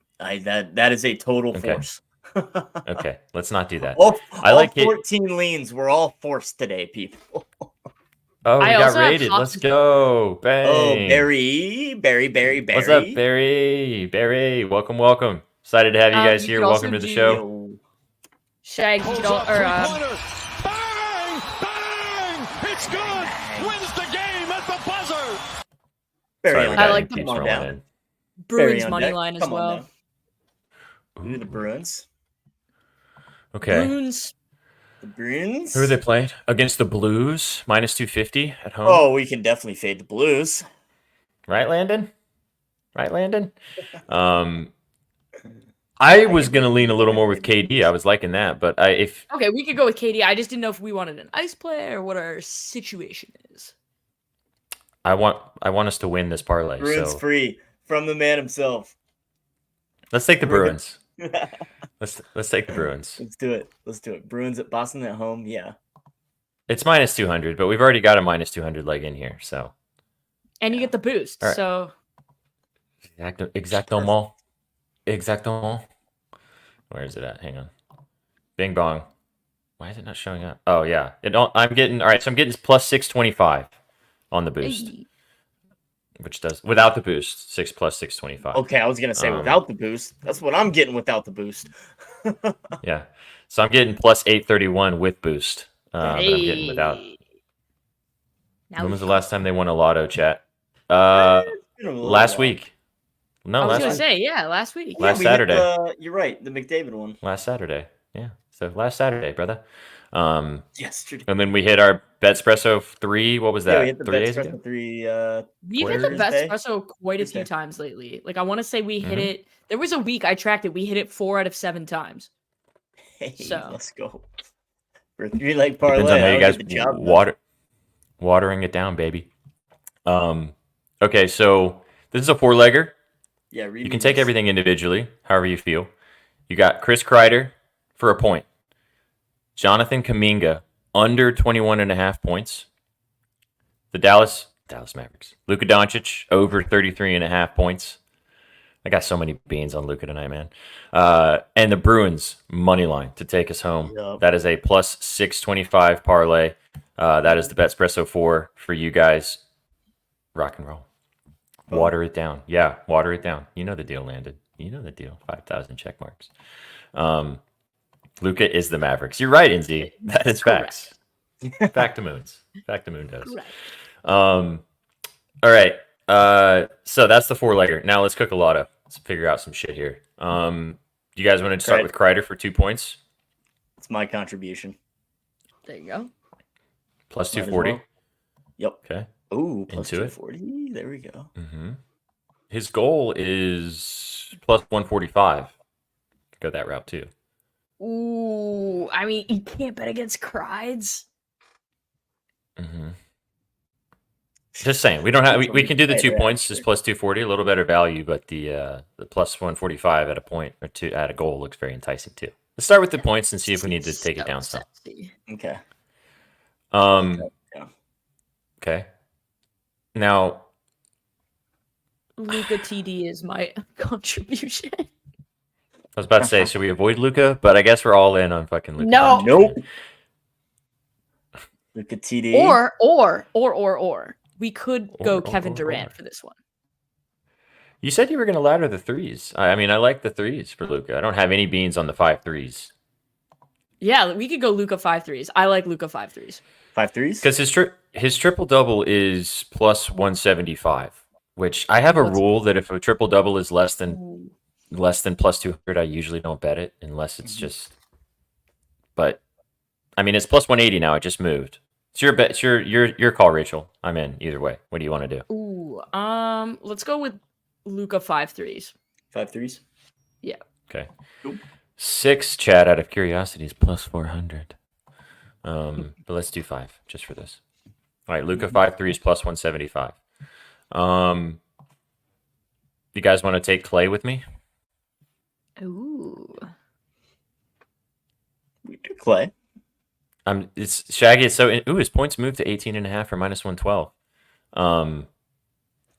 That is a total Okay. force. Okay, let's not do that. I like 14 14 leans. We're all forced today, people. Oh, we I got also have rated. Let's Hawks- go. Bang. Oh, Barry. What's up, Barry? Barry, welcome. Excited to have you guys you here. could also Welcome to the do- show. Yo. Shag, you don't, or Bang! Bang! It's good! Wins the game at the buzzer! Barry Sorry, on we I got deck. like you the keeps Come on rolling down. in. Bruins Barry on money deck. line as Come on well. down. Ooh, the Bruins. Okay. Bruins. The Bruins. Who are they playing? Against the Blues, minus 250 at home. Oh, we can definitely fade the Blues. Right, Landon? I was gonna lean a little more with KD. I was liking that, but Okay, we could go with KD. I just didn't know if we wanted an ice play or what our situation is. I want us to win this parlay. Bruins So free from the man himself. let's take the We're Bruins. Let's Let's take the Bruins. do it. Bruins at Boston at home. Yeah. It's minus 200, but we've already got a minus 200 leg in here. So And you get the boost. All right. So exactement. Where is it at? Hang on. Bing bong. Why is it not showing up? Oh yeah. I'm getting all right. So I'm getting plus 625 on the boost, hey. which does without the boost 6 plus 625. Okay, I was gonna say without the boost. That's what I'm getting without the boost. Yeah. So I'm getting plus 831 with boost. But I'm getting without. Now When was the we- last time they won a lotto, chat? It's been a little Last while. week. No, I was last gonna week. say, yeah, last week. Last we hit Saturday. you're right, the McDavid one. Last Saturday. Yeah. So last Saturday, brother. Yesterday. And then we hit our Betspresso 3. What was Yeah, that? we hit the 3 days Betspresso ago? 3. We've hit the Thursday? best espresso quite a few Tuesday. times lately. Like I want to say we hit Mhm. it. There was a week I tracked it. We hit it 4 out of 7 times. Hey, So. let's go. For a 3-leg parlay, Depends on how you I'll guys get the job done. watering it down, baby. Okay, so this is a 4-legger. Yeah, read You me can take this. everything individually, however you feel. You got Chris Kreider for a point. Jonathan Kuminga under 21.5 points. The Dallas Mavericks. Luka Doncic over 33.5 points. I got so many beans on Luca tonight, man. And the Bruins money line to take us home. Yup. That is a plus 625 parlay. That is the Betspresso 4 for you guys. Rock and roll. Water it down. Yeah, water it down. You know the deal, Landon. You know the deal. 5,000 check marks. Luca is the Mavericks. You're right, Inzy. That is facts. Fact to moons. Fact to moon does. Correct. All right. So that's the 4-legger. Now let's cook a lotto. Let's figure out some shit here. You guys want to start with Kreider for 2 points? It's my contribution. There you go. Plus Might as 240. well. Yep. Okay. Ooh, plus Into it. 240. There we go. Mm-hmm. His goal is plus 145. Go that route too. Ooh, I mean, you can't bet against Crides. Mm-hmm. Just saying, we don't have. We can do the 2 points, just plus 240, a little better value, but the plus 145 at a point or two at a goal looks very enticing too. Let's start with the points and see if we need to take it down some. Okay. Yeah. Okay. Now, Luca TD is my contribution. I was about to say, should we avoid Luca? But I guess we're all in on fucking Luca. No. Nope. Look at TD. Or we could go Kevin Durant for this one. You said you were going to ladder the threes. I mean, I like the threes for Luca. I don't have any beans on the 5 threes. Yeah, we could go Luca 5 threes. I like Luca 5 threes. 5 threes? Because his triple double is plus 175, which I have a rule that if a triple double is less than plus 200, I usually don't bet it unless it's just. But I mean, it's plus 180 now. It just moved. It's your bet. It's your call, Rachel. I'm in either way. What do you want to do? Ooh, let's go with Luca 5 threes. 5 threes? Yeah. Okay. Nope. 6, Chad, out of curiosity, is plus 400. But let's do 5 just for this. All right, Luca 5 threes plus 175. You guys want to take Clay with me? Ooh. We do Clay. It's Shaggy. It's so his points moved to 18.5 or minus 112.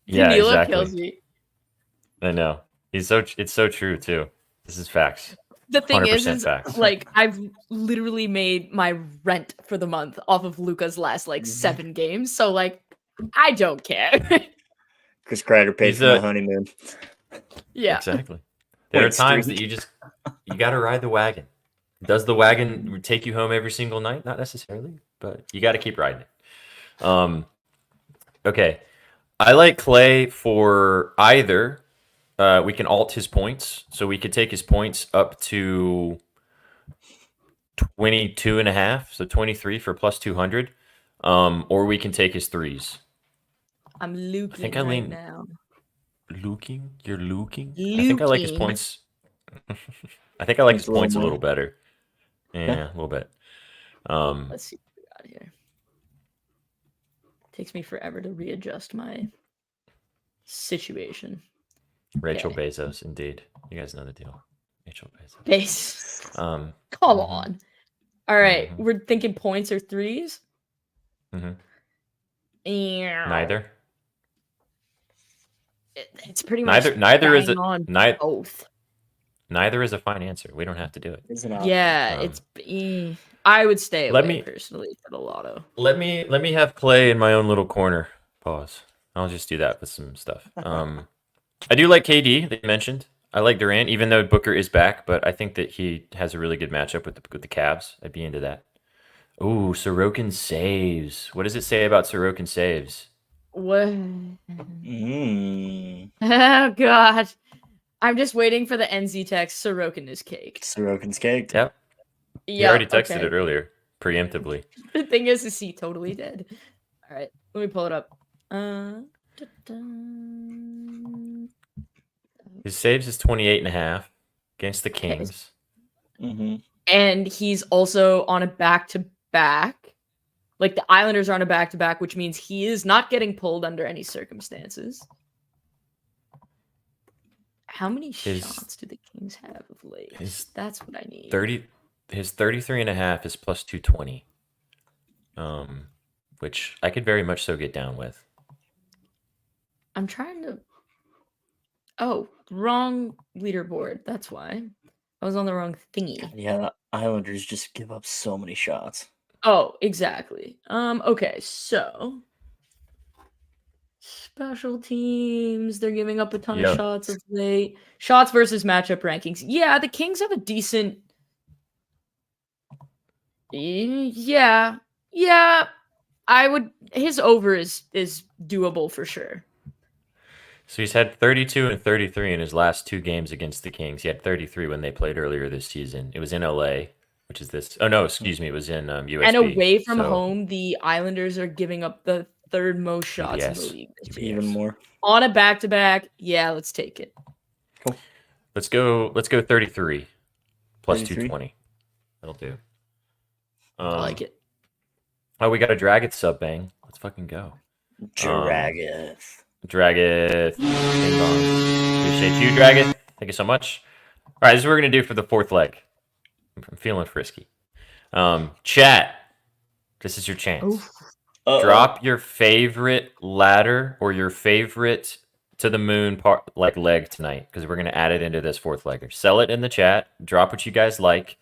Yeah, Danilo exactly. kills me. I know. It's so true too. This is facts. The thing is 100% facts. like I've literally made my rent for the month off of Luca's last like 7 games. So like I don't care. Chris Kreider paid He's for my honeymoon. Yeah. Exactly. There are Wait, times streak. that you got to ride the wagon. Does the wagon take you home every single night? Not necessarily, but you got to keep riding it. Okay. I like Clay for either. We can alt his points. So we could take his points up to 22.5. So 23 for plus 200. Or we can take his threes. I'm looking think I right lean- now. Luking? You're luking? I think I like his Luking. points. I think I like his It's a little points a more. little better. Yeah, a little bit. Let's see what we got here. Takes me forever to readjust my situation. Rachel Okay. Bezos, indeed. You guys know the deal. Rachel Bezos. Base. Um, Come Mhm. on. All right, Mhm. we're thinking points or threes. mhm. Yeah. Neither. It's pretty much Neither is bang on neither. both. Neither is a fine answer. We don't have to do it. It's an option. Yeah, Um, it's. I would stay let away me- personally for the lotto. Let me have Clay in my own little corner. Pause. I'll just do that with some stuff. I do like KD that you mentioned. I like Durant, even though Booker is back, but I think that he has a really good matchup with the Cavs. I'd be into that. Ooh, Sorokin saves. What does it say about Sorokin saves? What? Mm. Oh god, I'm just waiting for the NZ text. Sorokin is caked. Sorokin's caked. Yep. He Yeah, already texted okay. it earlier, preemptively. The thing is he totally did. All right, let me pull it up. His saves is 28.5 against the Kings. Mm-hmm. And he's also on a back-to-back. Like the Islanders are on a back-to-back, which means he is not getting pulled under any circumstances. How many His- shots do the Kings have of late? his That's what I need. 30 his 33.5 is plus 220. Which I could very much so get down with. I'm trying to. Oh, wrong leaderboard. That's why. I was on the wrong thingy. Yeah, the Islanders just give up so many shots. Oh, exactly. Okay, so special teams, they're giving up a ton of Yeah. shots of late. Shots versus matchup rankings. Yeah, the Kings have a decent. Yeah. Yeah. I would his over is doable for sure. So he's had 32 and 33 in his last 2 games against the Kings. He had 33 when they played earlier this season. It was in LA, which is this. Oh no, excuse me, it was in USB. And away from so home, the Islanders are giving up the third most shots in the UBS. league this year. Even more. On a back-to-back, yeah, let's take it. Let's go 33 plus 33? 220. That'll do. I like it. Oh, we got a Dragon sub bang. Let's fucking go. Dragons. Dragon. Ding dong. Appreciate you, Dragon. Thank you so much. All right, this is what we're gonna do for the 4th leg. I'm feeling frisky. Chat. This is your chance. Drop your favorite ladder or your favorite to the moon leg tonight, because we're gonna add it into this 4th legger. Sell it in the chat. Drop what you guys like.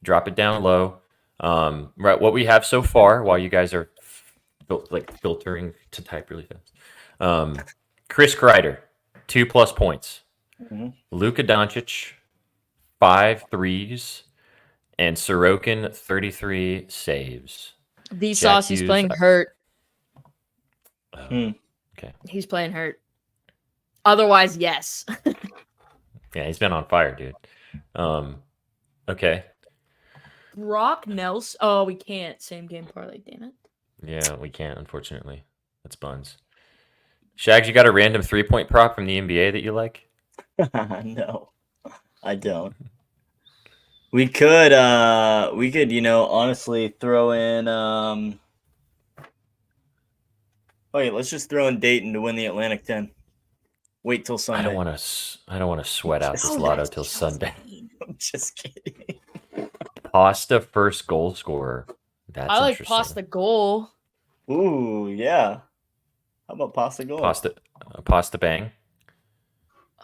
Drop it down low. Right, what we have so far, while you guys are filtering to type really fast. Chris Kreider, 2+ points. Luka Doncic, 5 threes, and Sorokin, 33 saves. The Jack Sauce, he's Hughes, playing hurt. Okay. He's playing hurt. Otherwise, yes. Yeah, he's been on fire, dude. Okay. Brock Nelson. Oh, we can't. Same game parlay, damn it. Yeah, we can't, unfortunately. That's buns. Shags, you got a random 3-point prop from the NBA that you like? No, I don't. We could, honestly throw in, wait, let's just throw in Dayton to win the Atlantic 10. Wait till Sunday. I don't want to sweat out this lotto till Sunday. I'm just kidding. Pasta first goal scorer. That's I like interesting. pasta goal. Ooh, yeah. How about pasta goal? Pasta bang.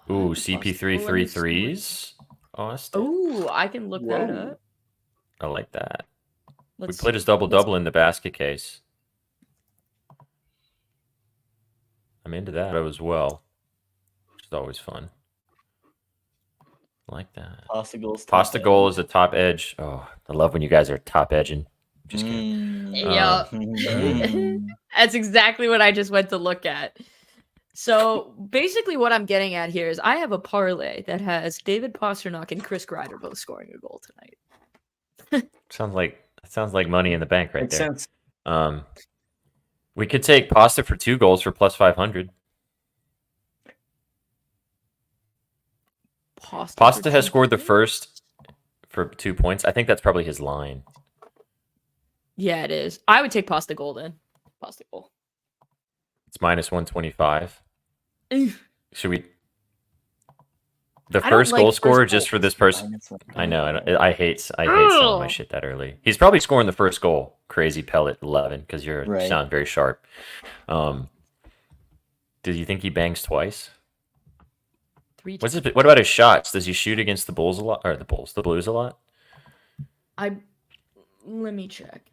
Ooh, Pasta CP3 goal, 3 let me see. threes. Austin. Ooh, I can look that Whoa. up. I like that. Let's We played his see. double-double in the basket case. I'm into that as well, which is always fun. I like that. Pasta goals. Pasta goal is a top edge. Oh, I love when you guys are top edging. Just kidding. Yeah. Mm. That's exactly what I just went to look at. So basically what I'm getting at here is I have a parlay that has David Pastrnak and Chris Kreider both scoring a goal tonight. Sounds like money in the bank right Makes there. sense. We could take Pasta for 2 goals for plus 500. Pasta has scored the first for 2 points. I think that's probably his line. Yeah, it is. I would take pasta goal then. Pasta goal. It's minus 125. Should we? The I don't first like goal first scorer goal. just for this person. I know. I hate selling my shit that early. He's probably scoring the first goal. Crazy pellet 11 because you Right. sound very sharp. Do you think he bangs twice? 3 What about his shots? Does he shoot against the Bulls a lot, or the Blues a lot? Let me check.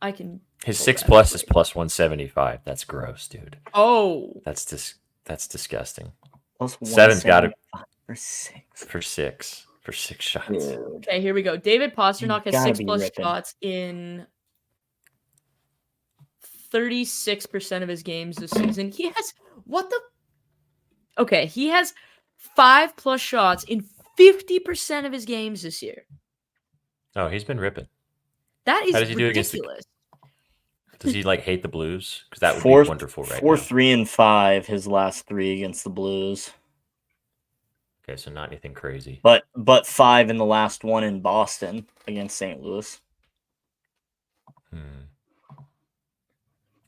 I can. His pull 6+ that is up. plus 175. That's gross, dude. Oh, That's disgusting. Plus 7's got it 175 for 6 shots. Dude. okay. Here we go. David Pastrnak has gotta 6 be plus ripping. shots in 36% of his games this season. He has what the? Okay, he has 5 plus shots in 50% of his games this year. Oh, he's been ripping. That is How does he do against ridiculous. Does he hate the Blues? Because that would Four, be wonderful right 4, now. 3, and 5. His last 3 against the Blues, Okay, so not anything crazy. but 5 in the last one in Boston against St. Louis.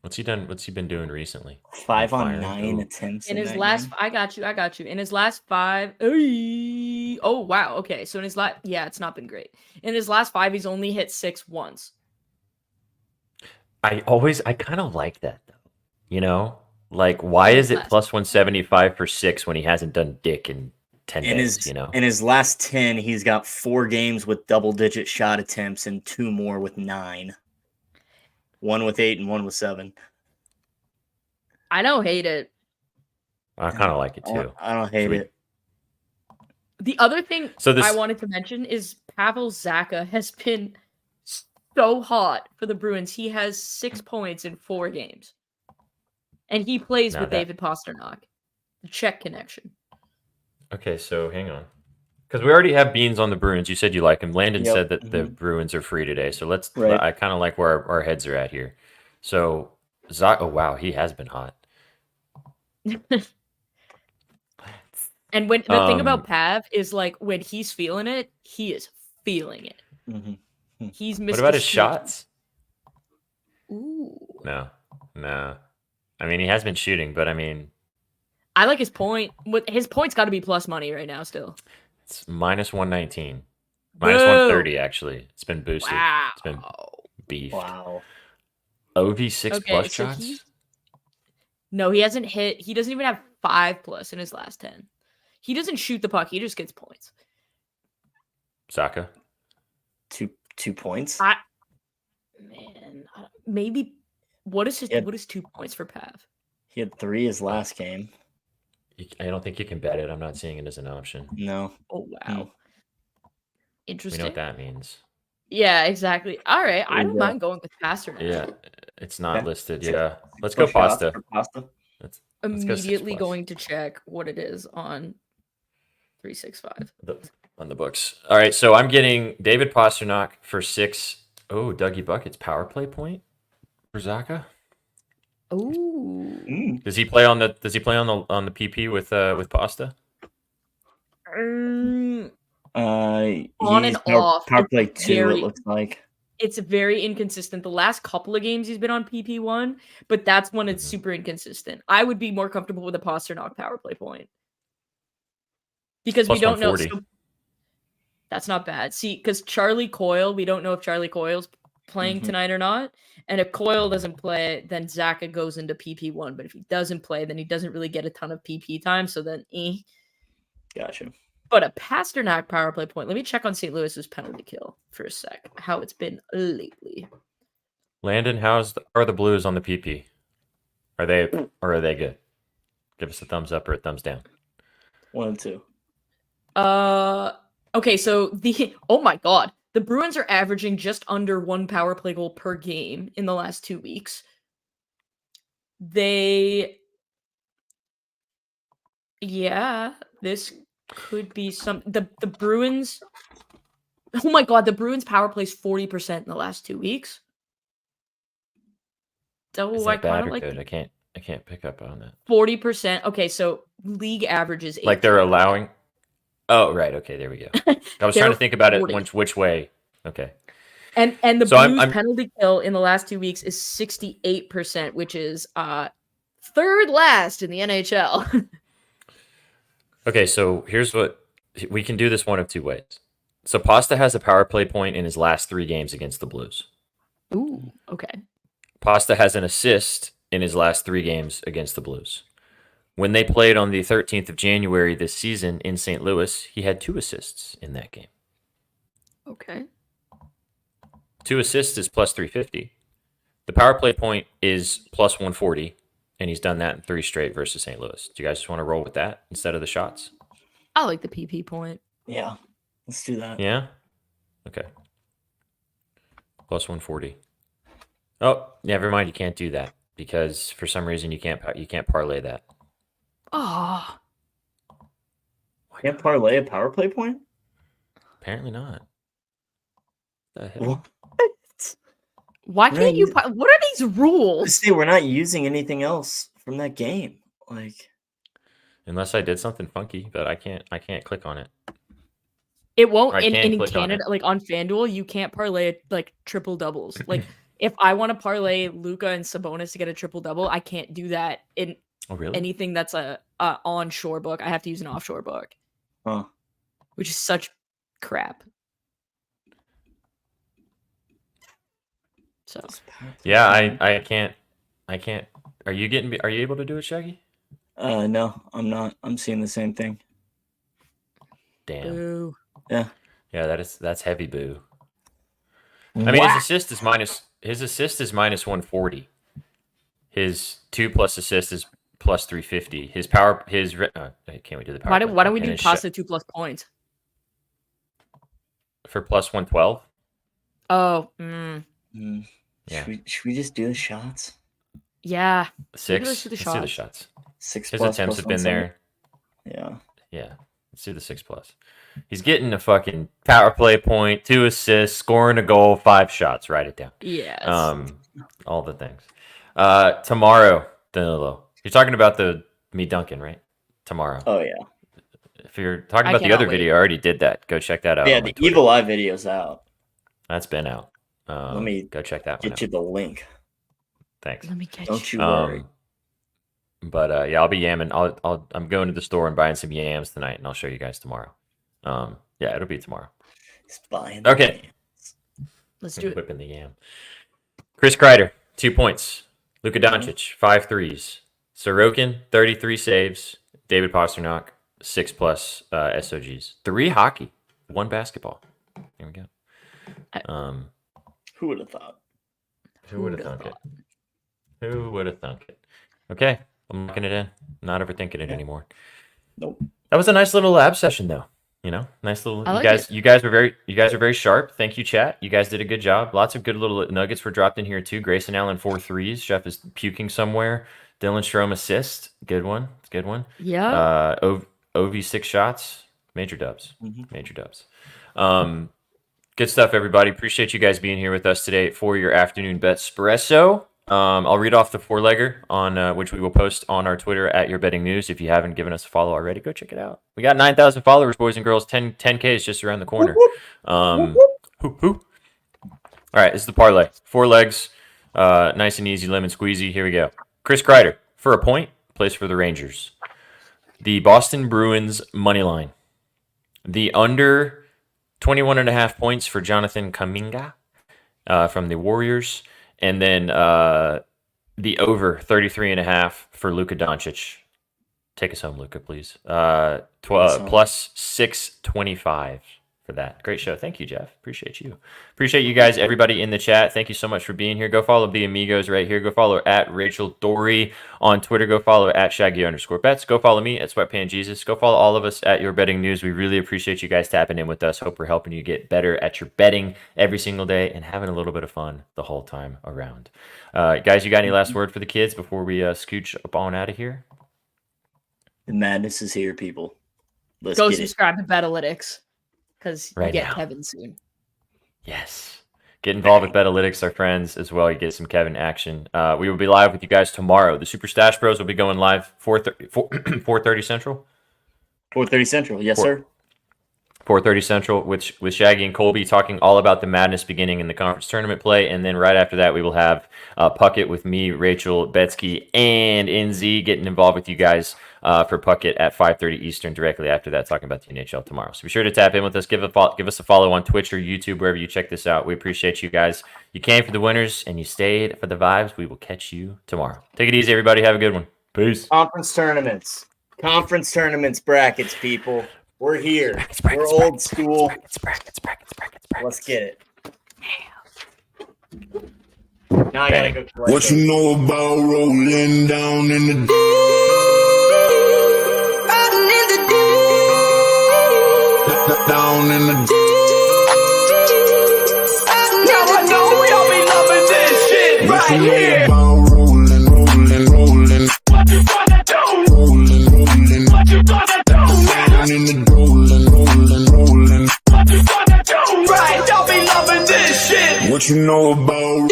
What's he done? What's he been doing recently? 5 on Fire. 9 Ooh. attempts. In his that last, game. I got you. In his last 5, oh wow, okay. So in his last, yeah, it's not been great. In his last 5, he's only hit 6 once. I kind of like that though. You know, Like, why is it Last- plus 175 for 6 when he hasn't done dick in 10 days, you know? In his last 10, he's got 4 games with double-digit shot attempts and 2 more with 9. 1 with 8 and 1 with 7. I don't hate it. I kind of like it too. I don't hate it. The other thing So this- I wanted to mention is Pavel Zacha has been so hot for the Bruins. He has 6 points in 4 games. And he plays Now with that- David Pasternak. The Czech connection. Okay, so hang on. Because we already have Beans on the Bruins. You said you like him. Landon Yep. said that the Bruins are free today. So let's. Right. I kind of like where our heads are at here. So Zach. Oh wow, he has been hot. And when the thing Um, about Pav is like when he's feeling it, he is feeling it. Mm-hmm. He's What about his Sneaky. shots? Ooh. No. I mean, he has been shooting, but I mean, I like his point. His point's got to be plus money right now still. it's minus 119, minus Boo! 130 actually. It's been boosted. Wow. It's been beefed. Wow. OV6 plus so shots. No, he hasn't hit. He doesn't even have 5+ in his last 10. He doesn't shoot the puck. He just gets points. Zaka. 2 points. Man, maybe. What is his? Yeah. What is 2 points for Pav? He had 3 his last game. I don't think you can bet it. I'm not seeing it as an option. No. Oh wow. Hmm. We Interesting. know what that means. Yeah, exactly. All right, I don't Yeah. mind going with Pasternak. Yeah, it's not Okay. listed. Yeah, let's go Push shots pasta. for Pasta. Let's go 6 Immediately plus. going to check what it is on 365. On the books. All right, so I'm getting David Pasternak for 6. Oh, Dougie Buckets power play point for Zaka. Ooh. Mm. Does he play on the PP with Pasta? On He's and off, Power play it's 2, very- it looks like. It's very inconsistent. The last couple of games he's been on PP1, but that's when it's Mhm. super inconsistent. I would be more comfortable with a Pasternak power play point. Because Plus we don't know. 140. So that's not bad. See, because Charlie Coyle, we don't know if Charlie Coyle's playing Mhm. tonight or not. And if Coyle doesn't play, then Zaka goes into PP1. But if he doesn't play, then he doesn't really get a ton of PP time. So then, Gotcha. But a Pasternak power play point. Let me check on St. Louis's penalty kill for a sec. How it's been lately. Landon, are the Blues on the PP? Are they good? Give us a thumbs up or a thumbs down. 1 and 2. Okay, so oh my god. The Bruins are averaging just under 1 power play goal per game in the last 2 weeks. This could be the Bruins. Oh my god, the Bruins power plays 40% in the last 2 weeks. So Is I that bad kind of or like good? I can't pick up on that. 40%. Okay, so league averages 8. Like they're allowing. Oh, right. Okay, there we go. I was trying to think about it 40. which way. Okay. And the So Blues I'm- penalty kill in the last 2 weeks is 68%, which is third last in the NHL. Okay, so here's what we can do this one of 2 ways. So Pasta has a power play point in his last 3 games against the Blues. Ooh, okay. Pasta has an assist in his last 3 games against the Blues. When they played on the 13th of January this season in St. Louis, he had 2 assists in that game. Okay. 2 assists is plus 350. The power play point is plus 140, and he's done that in 3 straight versus St. Louis. Do you guys just want to roll with that instead of the shots? I like the PP point. Yeah. Let's do that. Yeah? Okay. Plus 140. Oh, never mind. You can't do that because for some reason you can't parlay that. Oh, Can't parlay a power play point? Apparently not. The hell? What? why can't you? Right. What are these rules? See, we're not using anything else from that game. Like, Unless I did something funky, but I can't click on it. It won't I in can in click on Canada, it. like on FanDuel, you can't parlay like triple doubles. Like if I want to parlay Luka and Sabonis to get a triple double, I can't do that in Oh, really? anything that's a onshore book. I have to use an offshore book, huh. which is such crap. So Yeah, I can't Are you able to do it, Shaggy? No, I'm not. I'm seeing the same thing. Damn. Boo. Yeah. Yeah, that's heavy boo. I mean, his assist is minus 140. His 2+ assist is plus 350. His can't we do the power? Why play don't we and do his Costa 2+ points? for plus 112? Oh, Yeah. Should we just do the shots? yeah. 6. let's do the Let's do the shots. shots. 6 His plus attempts plus have been 170. there. Yeah. Yeah. Let's do the 6+. He's getting a fucking power play point, 2 assists, scoring a goal, 5 shots. Write it down. Yes. All the things. Tomorrow, Danilo. You're talking about me dunking, right? Tomorrow. Oh yeah. If you're talking I about the cannot other wait. video, I already did that. Go check that out. Yeah, on my the Twitter. Evil Eye video's out. That's been out. Let me go check that one Get out. you the link. Thanks. Let me get Don't you. you worry. But yeah, I'll be yamming. I'm going to the store and buying some yams tonight, and I'll show you guys tomorrow. Yeah, it'll be tomorrow. He's buying the Okay. games. Let's do it. Whipping the yam. Chris Kreider, 2 points. Luka Doncic, 5 threes. Sorokin, 33 saves. David Pasternak, 6+ SOGs. 3 hockey, 1 basketball. There we go. Who would have thought? Who would have thunk it? Who would have thunk it? Okay, I'm locking it in. Not overthinking it anymore. Nope. That was a nice little lab session, though. You know, nice little. I like you guys are very sharp. Thank you, chat. You guys did a good job. Lots of good little nuggets were dropped in here too. Grayson Allen 4 threes. Jeff is puking somewhere. Dylan Strome assist. Good one. It's a good one. Yeah. Ov 6 shots. Major dubs. Mhm. Major dubs. Good stuff, everybody. Appreciate you guys being here with us today for your afternoon Betspresso. I'll read off the 4-legger on which we will post on our Twitter at Your Betting News. If you haven't given us a follow already, go check it out. We got 9,000 followers, boys and girls. 10K is just around the corner. All right, this is the parlay. 4 legs, nice and easy, lemon squeezy. Here we go. Chris Kreider for a point, plays for the Rangers. The Boston Bruins money line. The under 21.5 points for Jonathan Kuminga from the Warriors. And then the over 33.5 for Luka Doncic. Take us home, Luka, please. Plus 625 for that. Great show. Thank you, Jeff. Appreciate you. Appreciate you guys, everybody in the chat. Thank you so much for being here. Go follow the amigos right here. Go follow at Rachel Dory on Twitter. Go follow at Shaggy_bets. Go follow me at Sweatpan Jesus. Go follow all of us at Your Betting News. We really appreciate you guys tapping in with us. Hope we're helping you get better at your betting every single day and having a little bit of fun the whole time around. Guys, you got any last word for the kids before we scooch up on out of here? The madness is here, people. Let's Go get it. subscribe to Betalytics because you Right get now. Kevin soon. Yes. Get involved with Betalytics, our friends, as well. You get some Kevin action. We will be live with you guys tomorrow. The Super Stash Bros will be going live 4:30 Central. 4:30 Central. Yes, sir. 4:30 Central with Shaggy and Colby talking all about the madness beginning in the conference tournament play. And then right after that, we will have Puckett with me, Rachel, Betsky, and NZ getting involved with you guys for Puckett at 5:30 Eastern directly after that, talking about the NHL tomorrow. So be sure to tap in with us. Give us a follow on Twitch or YouTube, wherever you check this out. We appreciate you guys. You came for the winners and you stayed for the vibes. We will catch you tomorrow. Take it easy, everybody. Have a good one. Peace. Conference tournaments, brackets, people. We're here. We're old school. Let's get it. Now I gotta go. What you know about rolling down in the down in the Now I know we all be loving this shit what you right know here. about rolling What you gonna do? rolling What you gonna do, man? down in the rolling What you gonna do? Right, y'all be loving this shit. what you know about